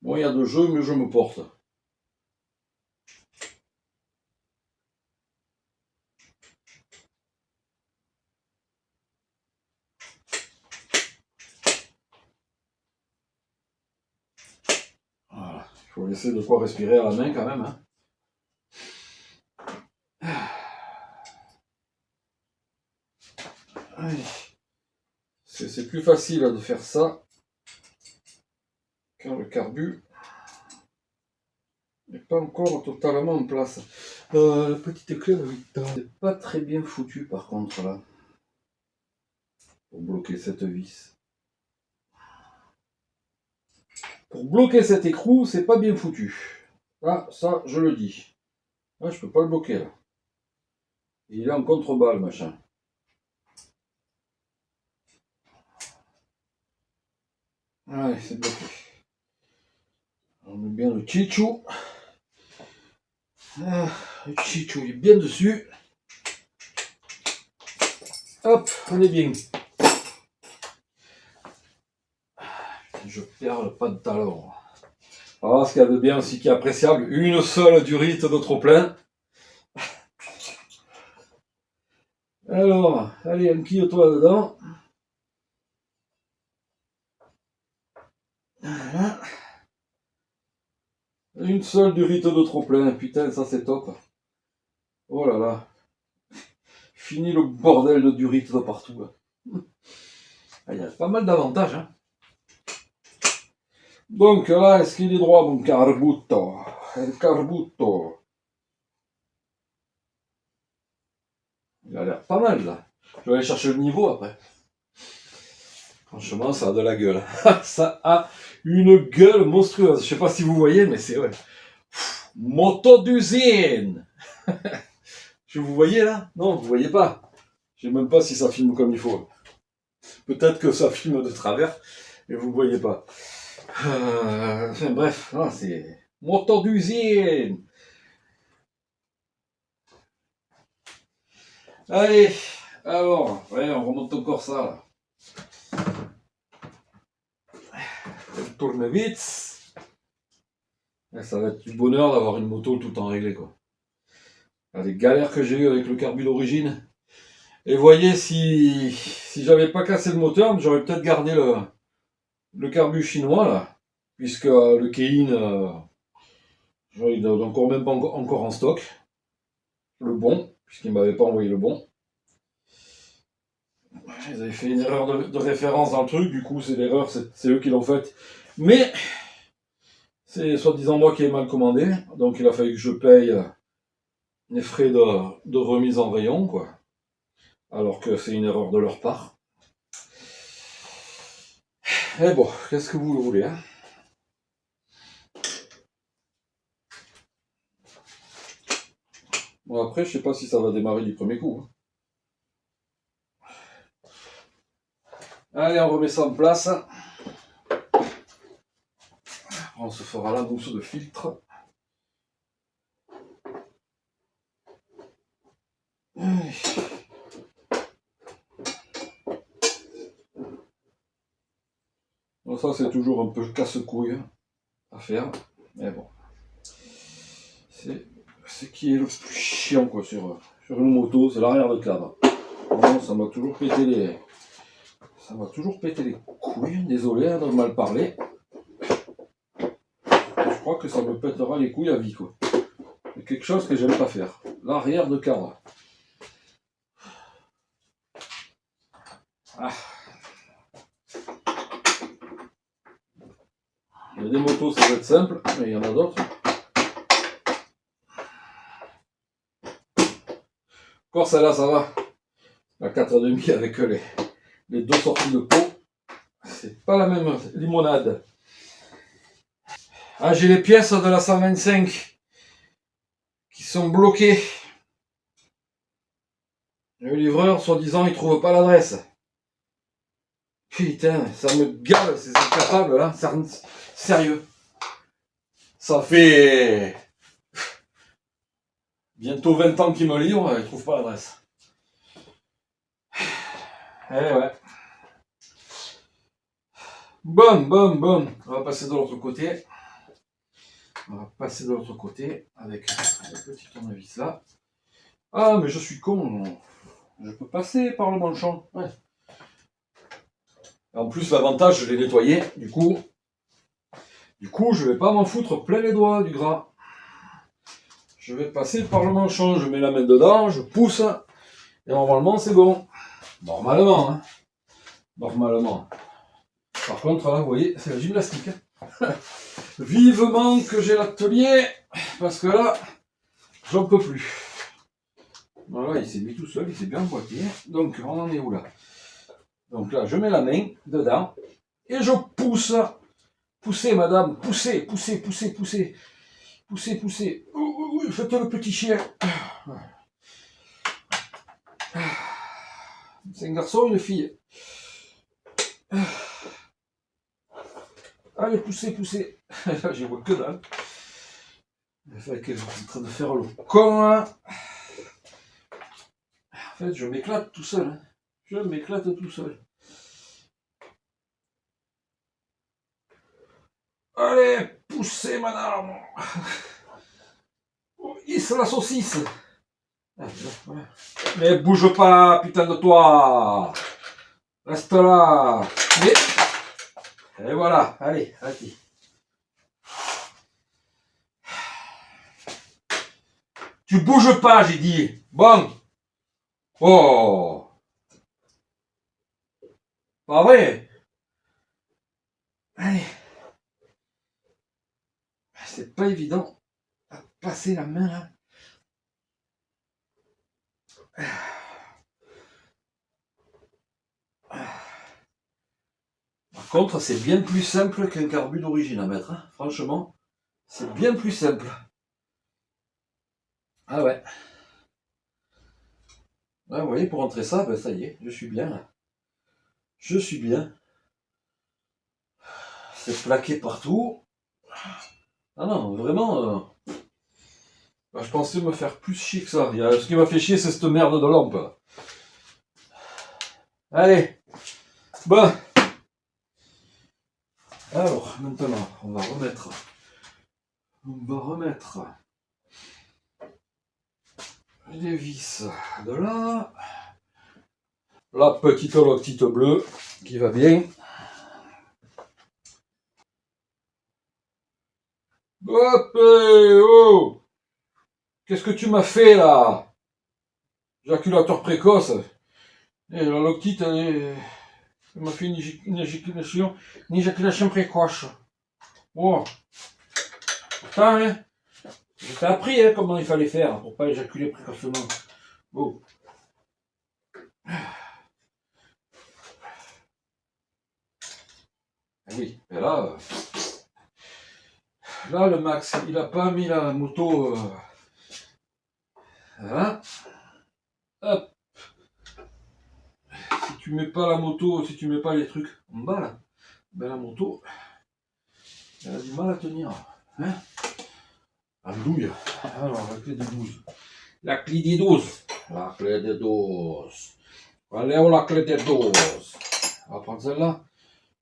Bon, il y a deux jeux, mais je me porte. faut laisser de quoi respirer à la main quand même. Hein. C'est plus facile de faire ça quand le carbu n'est pas encore totalement en place. La petite clé de Victor n'est pas très bien foutue par contre là. Pour bloquer cette vis. Pour bloquer cet écrou, c'est pas bien foutu. Ah, ça, je le dis. Ah, je peux pas le bloquer là. Il est en contrebas le machin. Allez, c'est bloqué. On met bien le chichou. Ah, le chichou il est bien dessus. Hop, on est bien. Je perds pas de talon. Alors, ce qu'il y a de bien aussi qui est appréciable, une seule durite de trop plein. Alors, allez, enquille-toi dedans. Voilà. Une seule durite de trop plein, putain, ça c'est top. Oh là là. Fini le bordel de durite de partout. Il y a pas mal d'avantages. Hein. Donc là, est-ce qu'il est droit mon carbuto? El carbuto. Il a l'air pas mal là. Je vais aller chercher le niveau après. Franchement, ça a de la gueule. Ça a une gueule monstrueuse. Je sais pas si vous voyez, mais c'est ouais. Moto d'usine. Vous voyez là? Non, vous voyez pas. Je sais même pas si ça filme comme il faut. Peut-être que ça filme de travers, et vous ne voyez pas. Enfin, bref, c'est moto d'usine. Allez, alors, ouais, on remonte encore ça là. Le tournevis. Ça va être du bonheur d'avoir une moto tout en réglé quoi. Les galères que j'ai eues avec le carbu d'origine. Et voyez, si j'avais pas cassé le moteur, j'aurais peut-être gardé le carbu chinois là, puisque le Kein, il n'est encore même pas encore en stock. Le bon, puisqu'il ne m'avait pas envoyé le bon. Ils avaient fait une erreur de référence dans le truc, du coup c'est l'erreur, c'est eux qui l'ont faite. Mais c'est soi-disant moi qui ai mal commandé, donc il a fallu que je paye les frais de remise en rayon, quoi. Alors que c'est une erreur de leur part. Et bon, qu'est-ce que vous voulez, hein? Bon après, je sais pas si ça va démarrer du premier coup. Hein. Allez, on remet ça en place. On se fera la mousse de filtre. Allez. Bon, ça c'est toujours un peu casse-couille à faire, mais bon. C'est ce qui est le plus chiant quoi sur une moto, c'est l'arrière de cadre. Bon, ça m'a toujours pété les couilles, désolé de mal parler. Je crois que ça me pètera les couilles à vie quoi. C'est quelque chose que j'aime pas faire. L'arrière de cadre. Ah. Il y a des motos ça va être simple, mais il y en a d'autres. Encore celle-là ça va. La 4,5 avec les deux sorties de peau. C'est pas la même limonade. Ah, j'ai les pièces de la 125 qui sont bloquées. Le livreur, soi-disant, il trouve pas l'adresse. Putain, ça me gale, ces incapables là. Sérieux. Ça fait bientôt 20 ans qu'ils me livrent, ils trouvent pas l'adresse. Eh ouais. Bon. On va passer de l'autre côté. Avec le petit tournevis là. Ah, mais je suis con. Je peux passer par le manchon. Ouais. En plus, l'avantage, je l'ai nettoyé. Du coup, Du coup, je vais pas m'en foutre plein les doigts du gras. Je vais passer par le manchon, je mets la main dedans, je pousse, et normalement c'est bon. Normalement, hein. Normalement. Par contre, là, vous voyez, c'est la gymnastique. Hein. Vivement que j'ai l'atelier, parce que là, j'en peux plus. Voilà, il s'est mis tout seul, il s'est bien emboîté. Donc, on en est où là? Donc là, je mets la main dedans, et je pousse. Poussez, madame, poussez, poussez, poussez, poussez. Poussez, poussez. Faites le petit chien. C'est un garçon ou une fille? Allez, poussez, poussez. Là, j'y vois que dalle. En fait, je suis en train de faire le con, là. En fait, je m'éclate tout seul. Hein. Je m'éclate tout seul. Allez, poussez, madame. Hisse la saucisse. Mais bouge pas, putain de toi. Reste là. Et voilà, allez, allez. Tu bouges pas, j'ai dit. Bon. Oh. Pas vrai. Allez. C'est pas évident à passer la main là. Par contre, c'est bien plus simple qu'un carbu d'origine à mettre. Hein. Franchement, c'est bien plus simple. Ah ouais. Ouais, vous voyez, pour rentrer ça, ben ça y est, je suis bien là. Je suis bien. C'est plaqué partout. Ah non, vraiment. Je pensais me faire plus chier que ça. Ce qui m'a fait chier, c'est cette merde de lampe. Allez. Bon. Alors, maintenant, on va remettre. Les vis de là. La petite loctite bleue qui va bien. Hop, oh! Qu'est-ce que tu m'as fait là? Éjaculateur précoce. Et la loctite, elle m'a fait une éjaculation précoce. Bon. Pourtant, hein, je t'ai appris hein, comment il fallait faire pour pas éjaculer précocement. Bon. Oui, et là, le Max, il a pas mis la moto. Voilà. Hop. Si tu mets pas la moto, si tu mets pas les trucs en bas là, ben la moto, elle a du mal à tenir. Hein? Andouille. Alors, la clé de 12. La clé des 12. La clé des 12. Allez, où la clé des 12? On va prendre celle-là.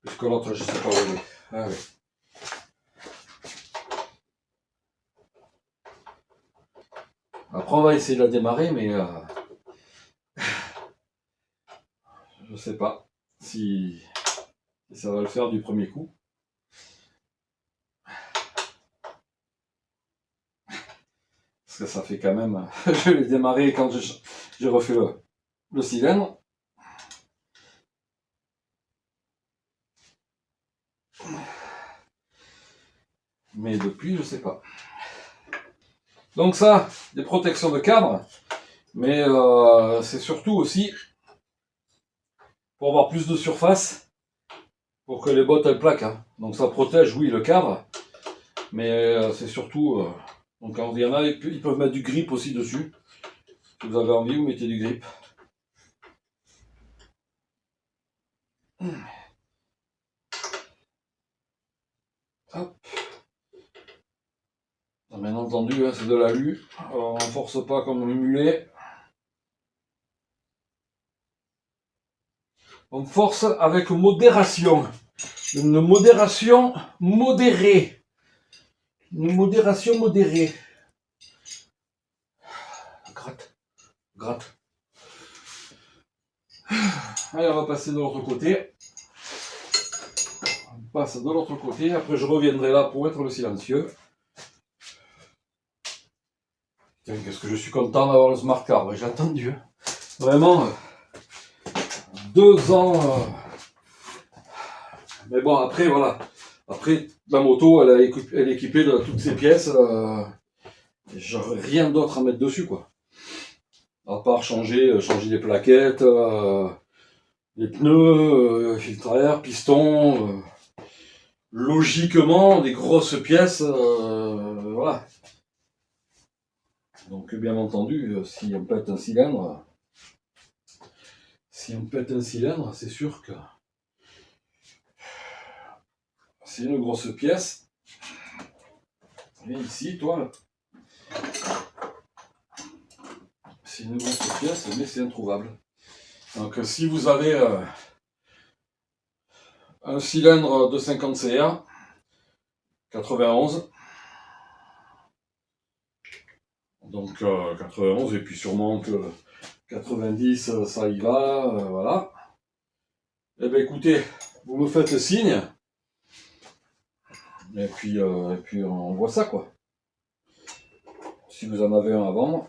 Puisque l'autre, je sais pas où elle est. Allez. Après, on va essayer de la démarrer, mais je sais pas si ça va le faire du premier coup. Parce que ça fait quand même. Je l'ai démarré quand j'ai refait le cylindre. Mais depuis, je sais pas. Donc ça, des protections de cadre. Mais c'est surtout aussi pour avoir plus de surface. Pour que les bottes elles plaquent. Hein. Donc ça protège, oui, le cadre. Mais c'est surtout. Donc quand il y en a, ils peuvent mettre du grip aussi dessus. Si vous avez envie, vous mettez du grip. Hop. Bien entendu, hein, c'est de l'alu. On ne force pas comme un mulet. On force avec modération. Une modération modérée. Une modération modérée. Gratte. Gratte. Allez, on va passer de l'autre côté. passe de l'autre côté. Après, je reviendrai là pour mettre le silencieux. Tiens, qu'est-ce que je suis content d'avoir le smart car. J'ai attendu. Hein. Vraiment, 2 ans. Mais bon, après, voilà. Après, la moto, elle est équipée de toutes ces pièces. J'aurais rien d'autre à mettre dessus, quoi. À part changer les plaquettes, les pneus, filtre à air, piston. Logiquement, des grosses pièces, voilà. Donc, bien entendu, si on pète un cylindre, c'est sûr que c'est une grosse pièce. Et ici, toi, c'est une grosse pièce, mais c'est introuvable. Donc, si vous avez un cylindre de 50 CA, 91, donc 91, et puis sûrement que 90, ça y va, voilà. Eh bien, écoutez, vous me faites signe. Et puis on voit ça, quoi. Si vous en avez un à vendre.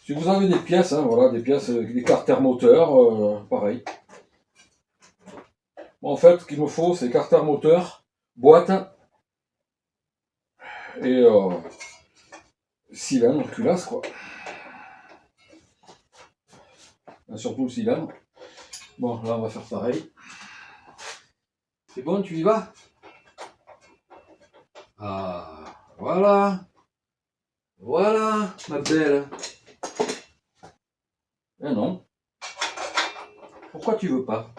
Si vous avez des pièces, hein, voilà, des pièces, des carters moteurs, pareil. Bon, en fait, ce qu'il me faut, c'est carter moteur, boîte et cylindre, culasse, quoi. Et surtout le cylindre. Bon, là, on va faire pareil. C'est bon, tu y vas? Ah, voilà. Voilà, ma belle. Eh non. Pourquoi tu veux pas?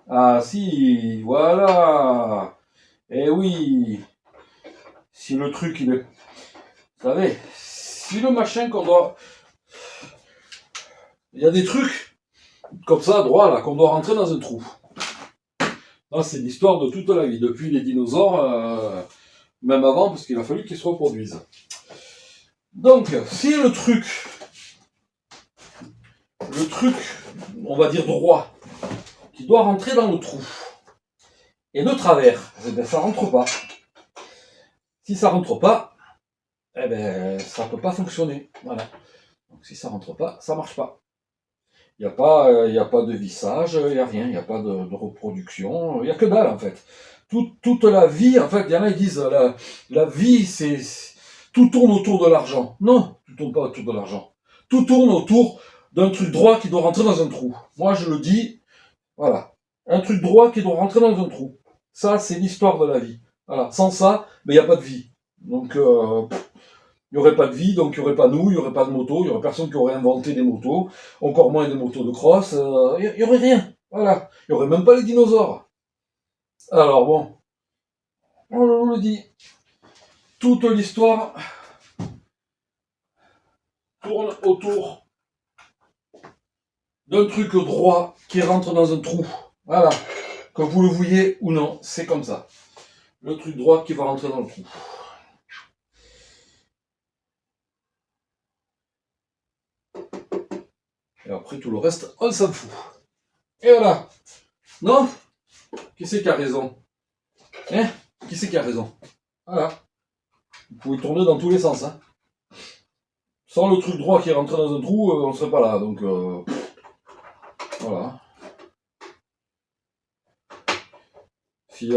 Ah si, voilà. Eh oui. Si le truc, il est... Vous savez, si le machin qu'on doit... Il y a des trucs, comme ça, droit, là, qu'on doit rentrer dans un trou. Là, c'est l'histoire de toute la vie, depuis les dinosaures, même avant, parce qu'il a fallu qu'ils se reproduisent. Donc, si le truc, on va dire droit, qui doit rentrer dans le trou, et de travers, eh ben, ça rentre pas. Si ça rentre pas, eh ben, ça peut pas fonctionner. Voilà. Donc, si ça rentre pas, ça marche pas. Il n'y a pas de vissage, il n'y a rien, il n'y a pas de reproduction, il n'y a que dalle en fait. Toute la vie, en fait, il y en a qui disent la vie, c'est tout tourne autour de l'argent. Non, tout tourne pas autour de l'argent. Tout tourne autour d'un truc droit qui doit rentrer dans un trou. Moi, je le dis, voilà, un truc droit qui doit rentrer dans un trou. Ça, c'est l'histoire de la vie. Voilà, sans ça, mais il n'y a pas de vie. Donc, il n'y aurait pas de vie, donc il n'y aurait pas nous, il n'y aurait pas de moto, il n'y aurait personne qui aurait inventé des motos, encore moins des motos de cross, il n'y aurait rien. Voilà. Il n'y aurait même pas les dinosaures. Alors bon, on le dit, toute l'histoire tourne autour d'un truc droit qui rentre dans un trou. Voilà. Que vous le voyez ou non, c'est comme ça. Le truc droit qui va rentrer dans le trou. Et après, tout le reste, on s'en fout. Et voilà. Non? Qui c'est qui a raison? Hein? Qui c'est qui a raison? Voilà. Vous pouvez tourner dans tous les sens. Hein. Sans le truc droit qui est rentré dans un trou, on ne serait pas là. Donc, voilà. Si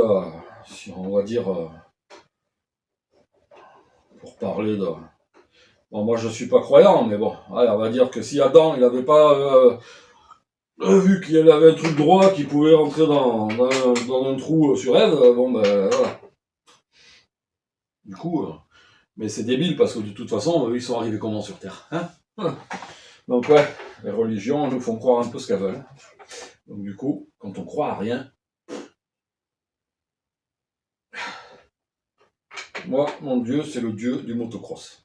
on va dire, pour parler de... Bon, moi, je suis pas croyant, mais bon, allez, on va dire que si Adam, il n'avait pas vu qu'il avait un truc droit qui pouvait rentrer dans un trou sur Ève, bon, ben, voilà. Du coup... mais c'est débile parce que de toute façon, eux, ils sont arrivés comment sur Terre, hein? Donc ouais, les religions nous font croire un peu ce qu'elles veulent. Donc du coup, quand on croit à rien, moi, mon Dieu, c'est le Dieu du motocross.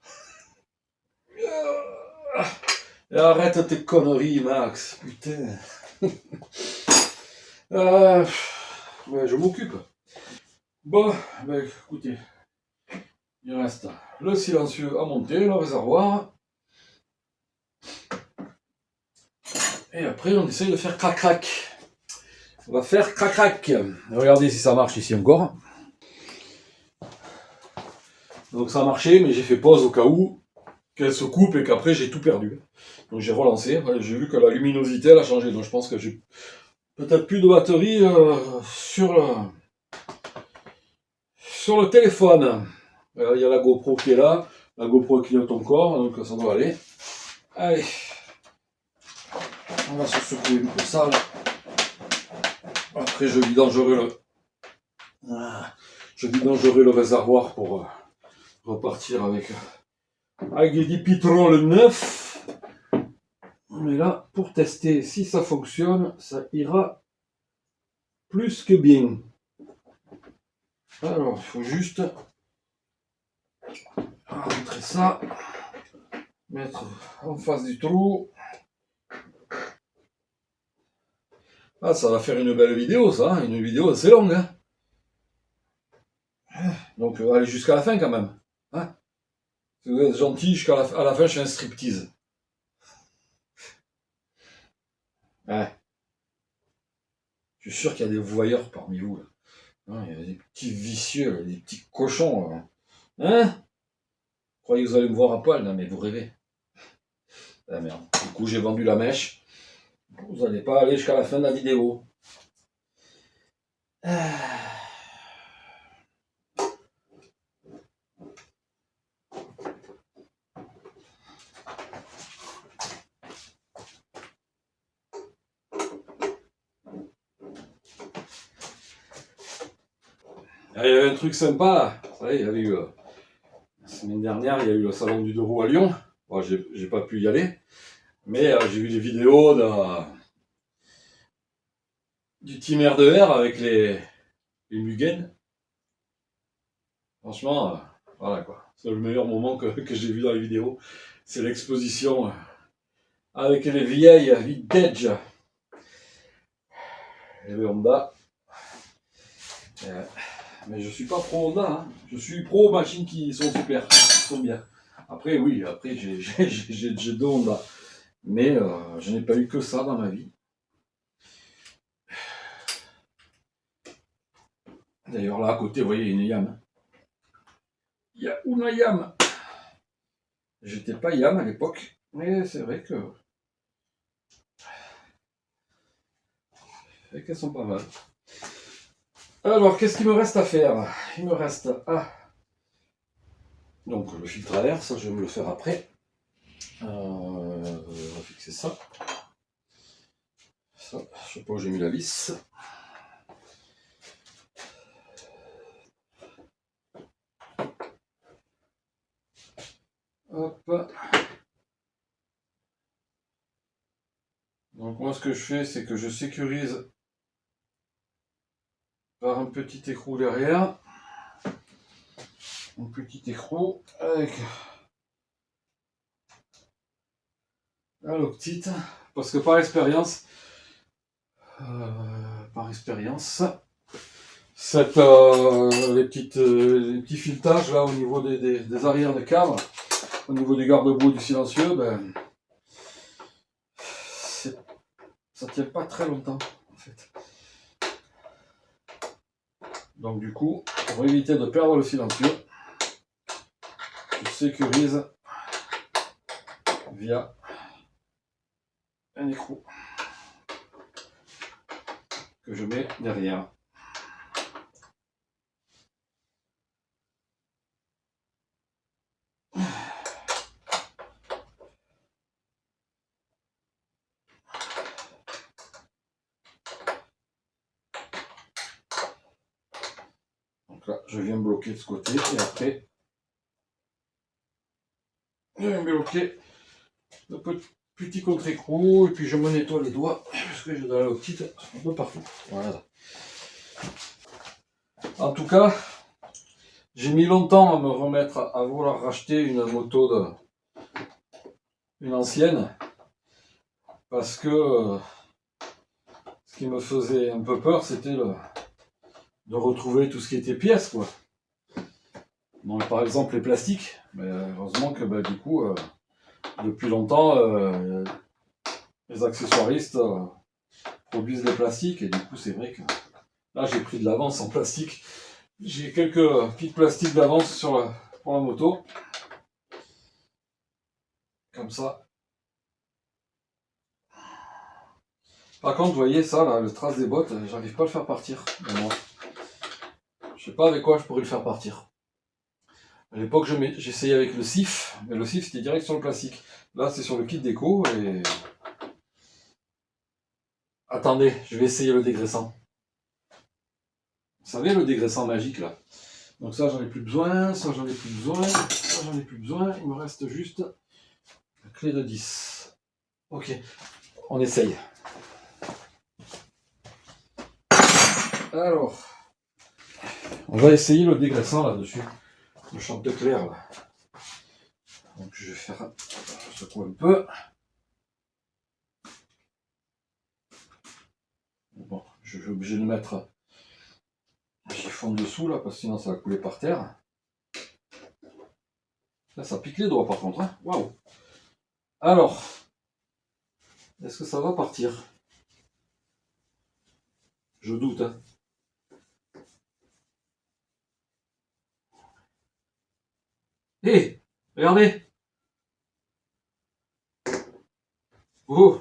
Et arrête tes conneries, Max, putain. Ouais, je m'occupe. Bon, ben écoutez, il reste le silencieux à monter, le réservoir. Et après, on essaye de faire crac-crac. On va faire crac-crac. Regardez si ça marche ici encore. Donc ça a marché, mais j'ai fait pause au cas où qu'elle se coupe et qu'après j'ai tout perdu. Donc j'ai relancé, j'ai vu que la luminosité elle a changé. Donc je pense que j'ai peut-être plus de batterie sur le téléphone. Il y a la GoPro qui est là, la GoPro clignote encore, donc ça doit aller. Allez, on va se secouer un peu ça là. Après je vidangerai le réservoir pour repartir avec des pétroles neufs. Mais là, pour tester si ça fonctionne, ça ira plus que bien. Alors, il faut juste rentrer ça, mettre en face du trou. Ah, ça va faire une belle vidéo, ça, hein, une vidéo assez longue. Hein. Donc, allez jusqu'à la fin quand même. Hein. Si vous êtes gentil, jusqu'à la fin, je fais un striptease. Ouais. Je suis sûr qu'il y a des voyeurs parmi vous. Là. Hein, il y a des petits vicieux, des petits cochons. Là. Hein? Vous croyez que vous allez me voir à poil? Non, mais vous rêvez. Ah merde. Du coup, j'ai vendu la mèche. Vous n'allez pas aller jusqu'à la fin de la vidéo. Il y avait un truc sympa là. Vous savez, il y avait eu, la semaine dernière, il y a eu le salon du 2 roues à Lyon. Bon, j'ai pas pu y aller. Mais j'ai vu des vidéos du team R2R avec les Mugen. Franchement, voilà quoi. C'est le meilleur moment que j'ai vu dans les vidéos. C'est l'exposition avec les vieilles vintage. Et le Honda. Mais je suis pas pro Honda, hein. Je suis pro machines qui sont super, qui sont bien. Après, oui, après j'ai deux Honda. Mais je n'ai pas eu que ça dans ma vie. D'ailleurs, là à côté, vous voyez, il y a une Yam. Il y a une Yam. J'étais pas Yam à l'époque, mais c'est vrai qu'elles sont pas mal. Alors, qu'est-ce qu'il me reste à faire? Il me reste donc le filtre à air, ça je vais me le faire après. On va fixer ça. Ça, je sais pas où j'ai mis la vis. Hop. Donc moi ce que je fais, c'est que je sécurise par un petit écrou derrière. Un petit écrou avec un Loctite. Parce que par expérience, les petits filetages là au niveau des arrières de câble, au niveau du garde-boue du silencieux, ben, ça tient pas très longtemps en fait. Donc du coup, pour éviter de perdre le silencieux, je sécurise via un écrou que je mets derrière. Donc là, je viens bloquer de ce côté et après, je viens bloquer le petit contre-écrou et puis je me nettoie les doigts parce que j'ai de la Loctite un peu partout. Voilà. En tout cas, j'ai mis longtemps à me remettre à vouloir racheter une moto une ancienne parce que ce qui me faisait un peu peur, c'était de retrouver tout ce qui était pièces, quoi. Donc, par exemple, les plastiques. Mais heureusement que du coup, depuis longtemps, les accessoiristes produisent des plastiques, et du coup c'est vrai que là j'ai pris de l'avance en plastique. J'ai quelques kits plastiques d'avance pour la moto. Comme ça. Par contre, vous voyez ça, là, le trace des bottes, j'arrive pas à le faire partir. Moi. Je sais pas avec quoi je pourrais le faire partir. À l'époque, j'essayais avec le SIF, mais le SIF c'était direct sur le plastique. Là, c'est sur le kit déco et... Attendez, je vais essayer le dégraissant. Vous savez, le dégraissant magique, là. Donc ça, j'en ai plus besoin, ça, j'en ai plus besoin, ça, j'en ai plus besoin. Il me reste juste la clé de 10. Ok, on essaye. Alors, on va essayer le dégraissant là-dessus. Le Chanticleer, là. Donc je vais faire... Je secoue un peu. Bon, je vais obligé de mettre un chiffon dessous là, parce que sinon ça va couler par terre. Là, ça pique les doigts par contre. Hein. Waouh! Alors, est-ce que ça va partir? Je doute. Hein. Hé! Regardez! Oh!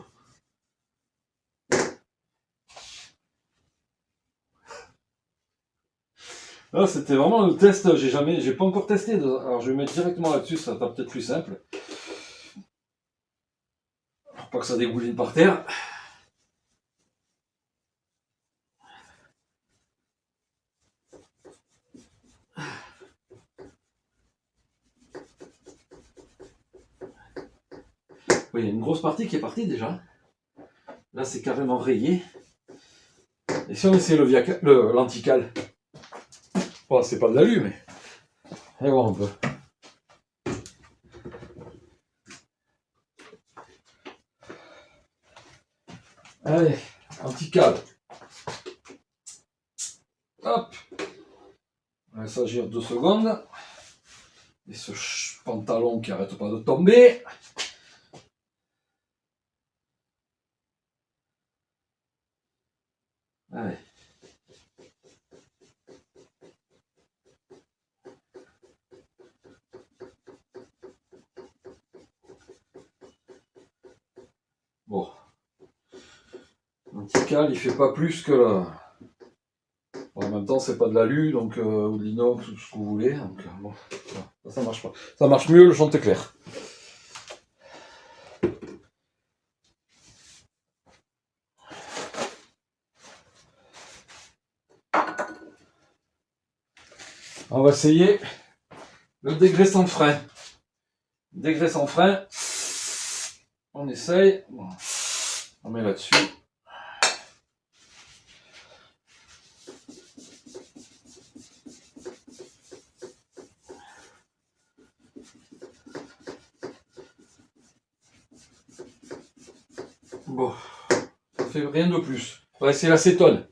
Là, c'était vraiment le test. J'ai pas encore testé. Alors, je vais mettre directement là-dessus, ça sera peut-être plus simple. Pour pas que ça dégouline par terre. Oui, il y a une grosse partie qui est partie déjà. Là, c'est carrément rayé. Et si on essaie l'antical, bon, c'est pas de l'alu, mais... Allez voir un peu. Allez, antical. Hop. On va s'agir 2 secondes. Et ce pantalon qui arrête pas de tomber. Allez. Bon. L'antical, il fait pas plus que là. Bon, en même temps, c'est pas de l'alu, donc ou de l'inox, ou ce que vous voulez. Donc, bon, ça marche pas. Ça marche mieux le Chanticleer. On va essayer le dégraissant de frein. Dégraissant de frein. On essaye. Bon. On met là-dessus. Bon, ça fait rien de plus. On va essayer l'acétone.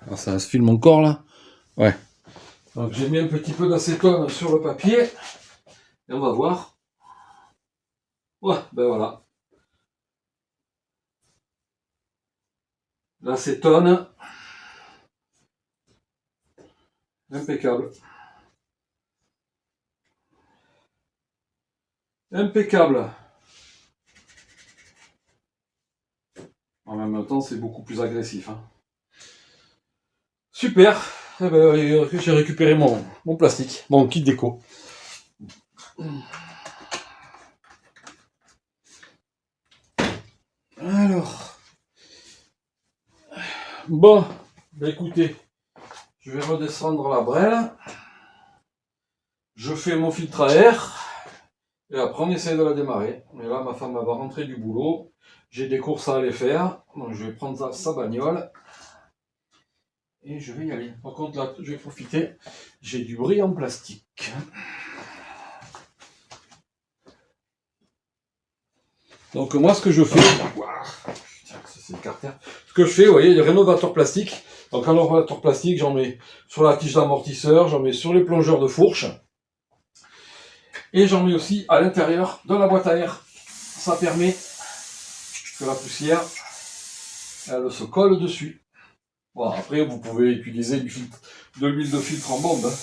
Alors ça se filme encore là. Ouais. Donc j'ai mis un petit peu d'acétone sur le papier. Et on va voir. Ouais, ben voilà. L'acétone. Impeccable. Impeccable. En même temps, c'est beaucoup plus agressif. Hein. Super. Eh ben, j'ai récupéré mon plastique, mon kit déco. Alors. Bon, ben écoutez, je vais redescendre la brêle. Je fais mon filtre à air. Et après, on essaie de la démarrer. Mais là, ma femme va rentrer du boulot. J'ai des courses à aller faire. Donc, je vais prendre sa bagnole. Et je vais y aller. Par contre, là, je vais profiter. J'ai du bris en plastique. Donc, moi, ce que je fais... C'est le carter. Ce que je fais, vous voyez, il y a rénovateur plastique. Donc, un rénovateur plastique, j'en mets sur la tige d'amortisseur. J'en mets sur les plongeurs de fourche. Et j'en mets aussi à l'intérieur de la boîte à air. Ça permet puisque la poussière, elle se colle dessus. Bon, après, vous pouvez utiliser de l'huile de filtre en bombe. Hein.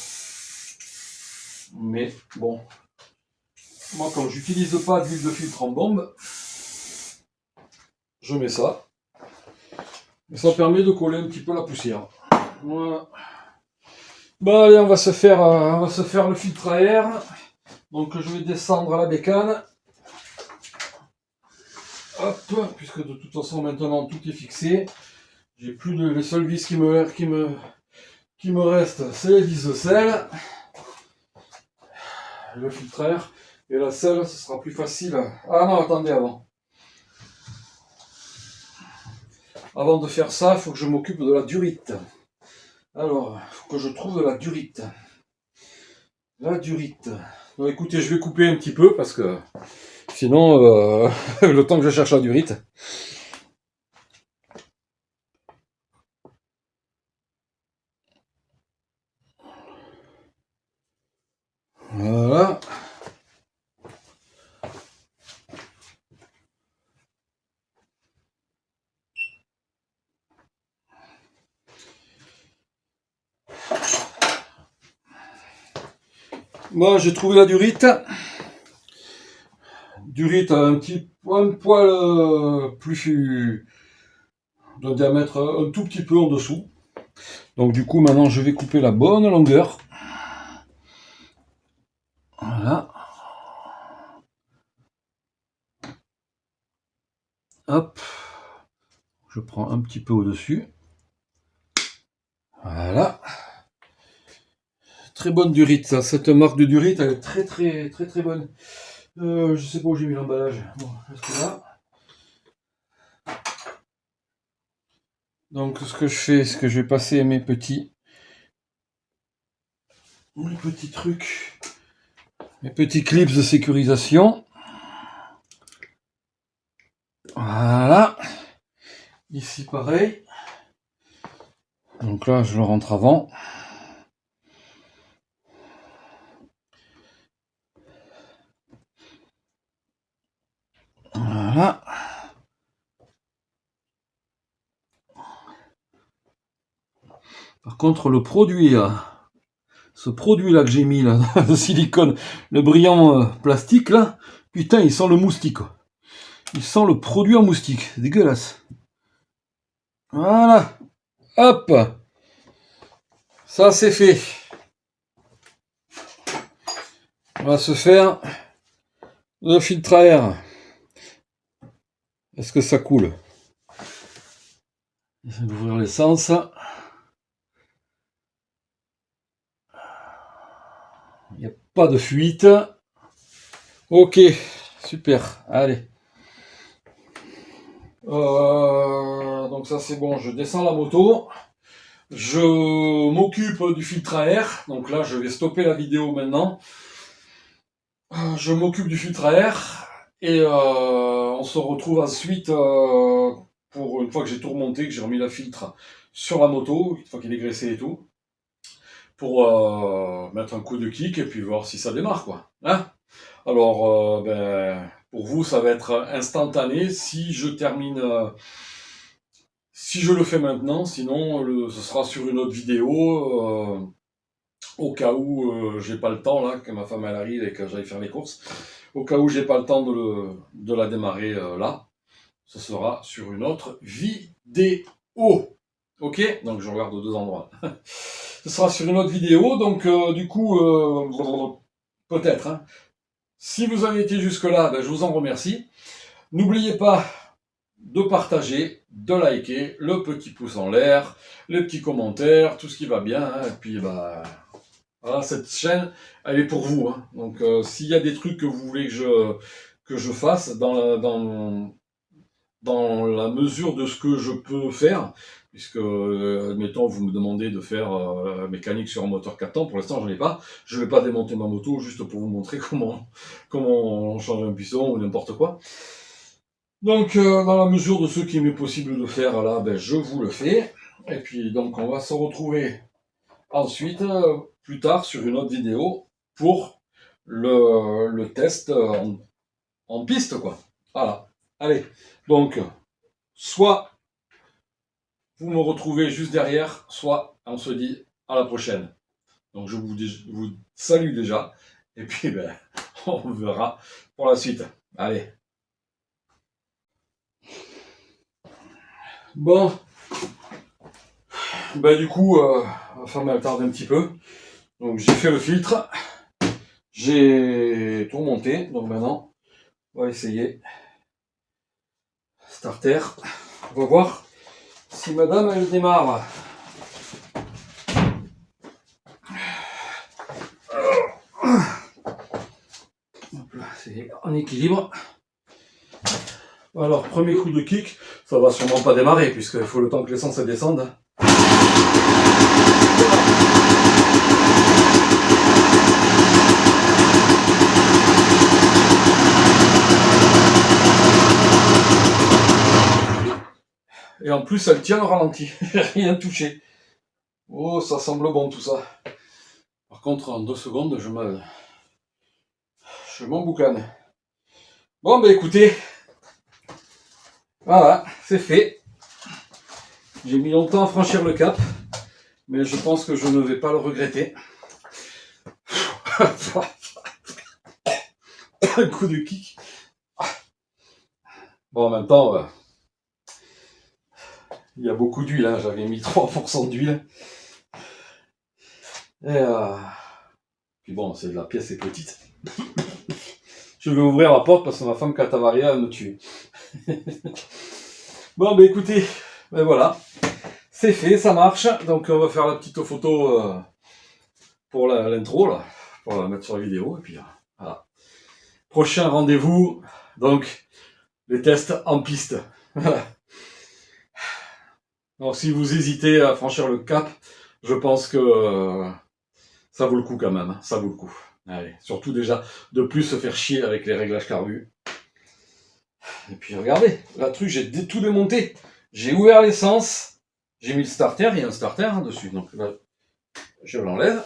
Mais bon, moi, quand j'utilise pas d'huile de filtre en bombe, je mets ça. Et ça permet de coller un petit peu la poussière. Voilà. Bon, allez, on va se faire le filtre à air. Donc, je vais descendre à la bécane. Hop, puisque de toute façon, maintenant, tout est fixé. J'ai plus les seules vis qui me restent, c'est les vis de sel. Le filtre à air. Et la selle, ce sera plus facile. Ah non, attendez, avant. Avant de faire ça, il faut que je m'occupe de la durite. Alors, il faut que je trouve de la durite. La durite. Donc écoutez, je vais couper un petit peu parce que sinon, le temps que je cherche la durite. Voilà. Moi, j'ai trouvé la durite. Durite un poil plus d'un diamètre un tout petit peu en dessous. Donc du coup, maintenant, je vais couper la bonne longueur. Voilà. Hop. Je prends un petit peu au-dessus. Voilà. Très bonne durite, ça. Cette marque de durite, elle est très bonne. Je sais pas où j'ai mis l'emballage. Bon, reste là. Donc, ce que je fais, c'est que je vais passer mes petits trucs, mes petits clips de sécurisation. Voilà. Ici, pareil. Donc là, je le rentre avant. Voilà. Par contre, le produit là, ce produit là que j'ai mis là, de silicone, le brillant plastique là, putain, il sent le moustique. Il sent le produit en moustique. C'est dégueulasse. Voilà. Hop. Ça c'est fait. On va se faire le filtre à air. Est-ce que ça coule? J'essaie d'ouvrir l'essence. Il n'y a pas de fuite. Ok, super. Allez. Donc ça c'est bon, je descends la moto. Je m'occupe du filtre à air. Donc là, je vais stopper la vidéo maintenant. Je m'occupe du filtre à air. Et on se retrouve ensuite pour une fois que j'ai tout remonté, que j'ai remis le filtre sur la moto, une fois qu'il est graissé et tout, pour mettre un coup de kick et puis voir si ça démarre, quoi. Hein? Alors, pour vous, ça va être instantané si je termine, si je le fais maintenant. Sinon, ce sera sur une autre vidéo, au cas où j'ai pas le temps, là, que ma femme elle arrive et que j'aille faire les courses. Au cas où j'ai pas le temps de la démarrer là, ce sera sur une autre vidéo. Ok? Donc je regarde aux deux endroits. Ce sera sur une autre vidéo, donc du coup, peut-être. Hein. Si vous avez été jusque-là, je vous en remercie. N'oubliez pas de partager, de liker, le petit pouce en l'air, les petits commentaires, tout ce qui va bien. Hein, et puis, voilà, cette chaîne, elle est pour vous. Hein. Donc, s'il y a des trucs que vous voulez que je fasse dans la mesure de ce que je peux faire, puisque, admettons, vous me demandez de faire mécanique sur un moteur 4 temps, pour l'instant, j'en ai pas. Je vais pas démonter ma moto juste pour vous montrer comment on change un piston ou n'importe quoi. Donc, dans la mesure de ce qui m'est possible de faire, là, je vous le fais. Et puis, donc, on va se retrouver ensuite, plus tard, sur une autre vidéo pour le test en piste, quoi. Voilà. Allez, Donc, soit vous me retrouvez juste derrière, soit on se dit à la prochaine. Donc je vous salue déjà, et puis ben, on verra pour la suite. Allez. Bon, ben du coup, ma femme elle tarde un petit peu. Donc j'ai fait le filtre, j'ai tout monté, donc maintenant on va essayer. Starter, on va voir si madame elle démarre. Hop là, c'est en équilibre. Alors, premier coup de kick, ça va sûrement pas démarrer puisqu'il faut le temps que l'essence descende. Et en plus, elle tient au ralenti. J'ai rien touché. Oh, ça semble bon tout ça. Par contre, en 2 secondes, je m'emboucane. Bon, ben écoutez, voilà, c'est fait. J'ai mis longtemps à franchir le cap, mais je pense que je ne vais pas le regretter. Un coup de kick. Bon, en même temps, il y a beaucoup d'huile, hein. J'avais mis 3% d'huile. Et puis bon, c'est la pièce est petite. Je vais ouvrir la porte parce que ma femme Catavaria va me tuer. Bon, ben écoutez, ben voilà. C'est fait, ça marche. Donc on va faire la petite photo pour l'intro, là. Pour la mettre sur la vidéo. Et puis voilà. Prochain rendez-vous, donc les tests en piste. Voilà. Alors si vous hésitez à franchir le cap, je pense que ça vaut le coup quand même. Hein. Ça vaut le coup. Allez, surtout déjà de plus se faire chier avec les réglages carbu. Et puis regardez, la truc, j'ai tout démonté. J'ai ouvert l'essence, j'ai mis le starter, il y a un starter dessus. Donc là, je l'enlève.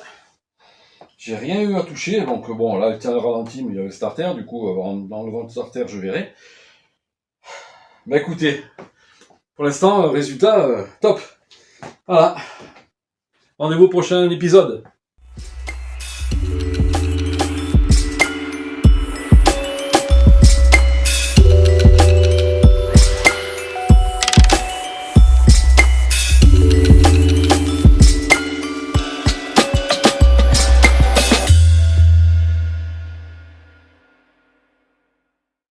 J'ai rien eu à toucher, donc bon, là, elle tient le ralenti, mais il y a le starter. Du coup, en enlevant le starter, je verrai. Bah écoutez, pour l'instant, résultat top. Voilà. Rendez-vous au prochain épisode.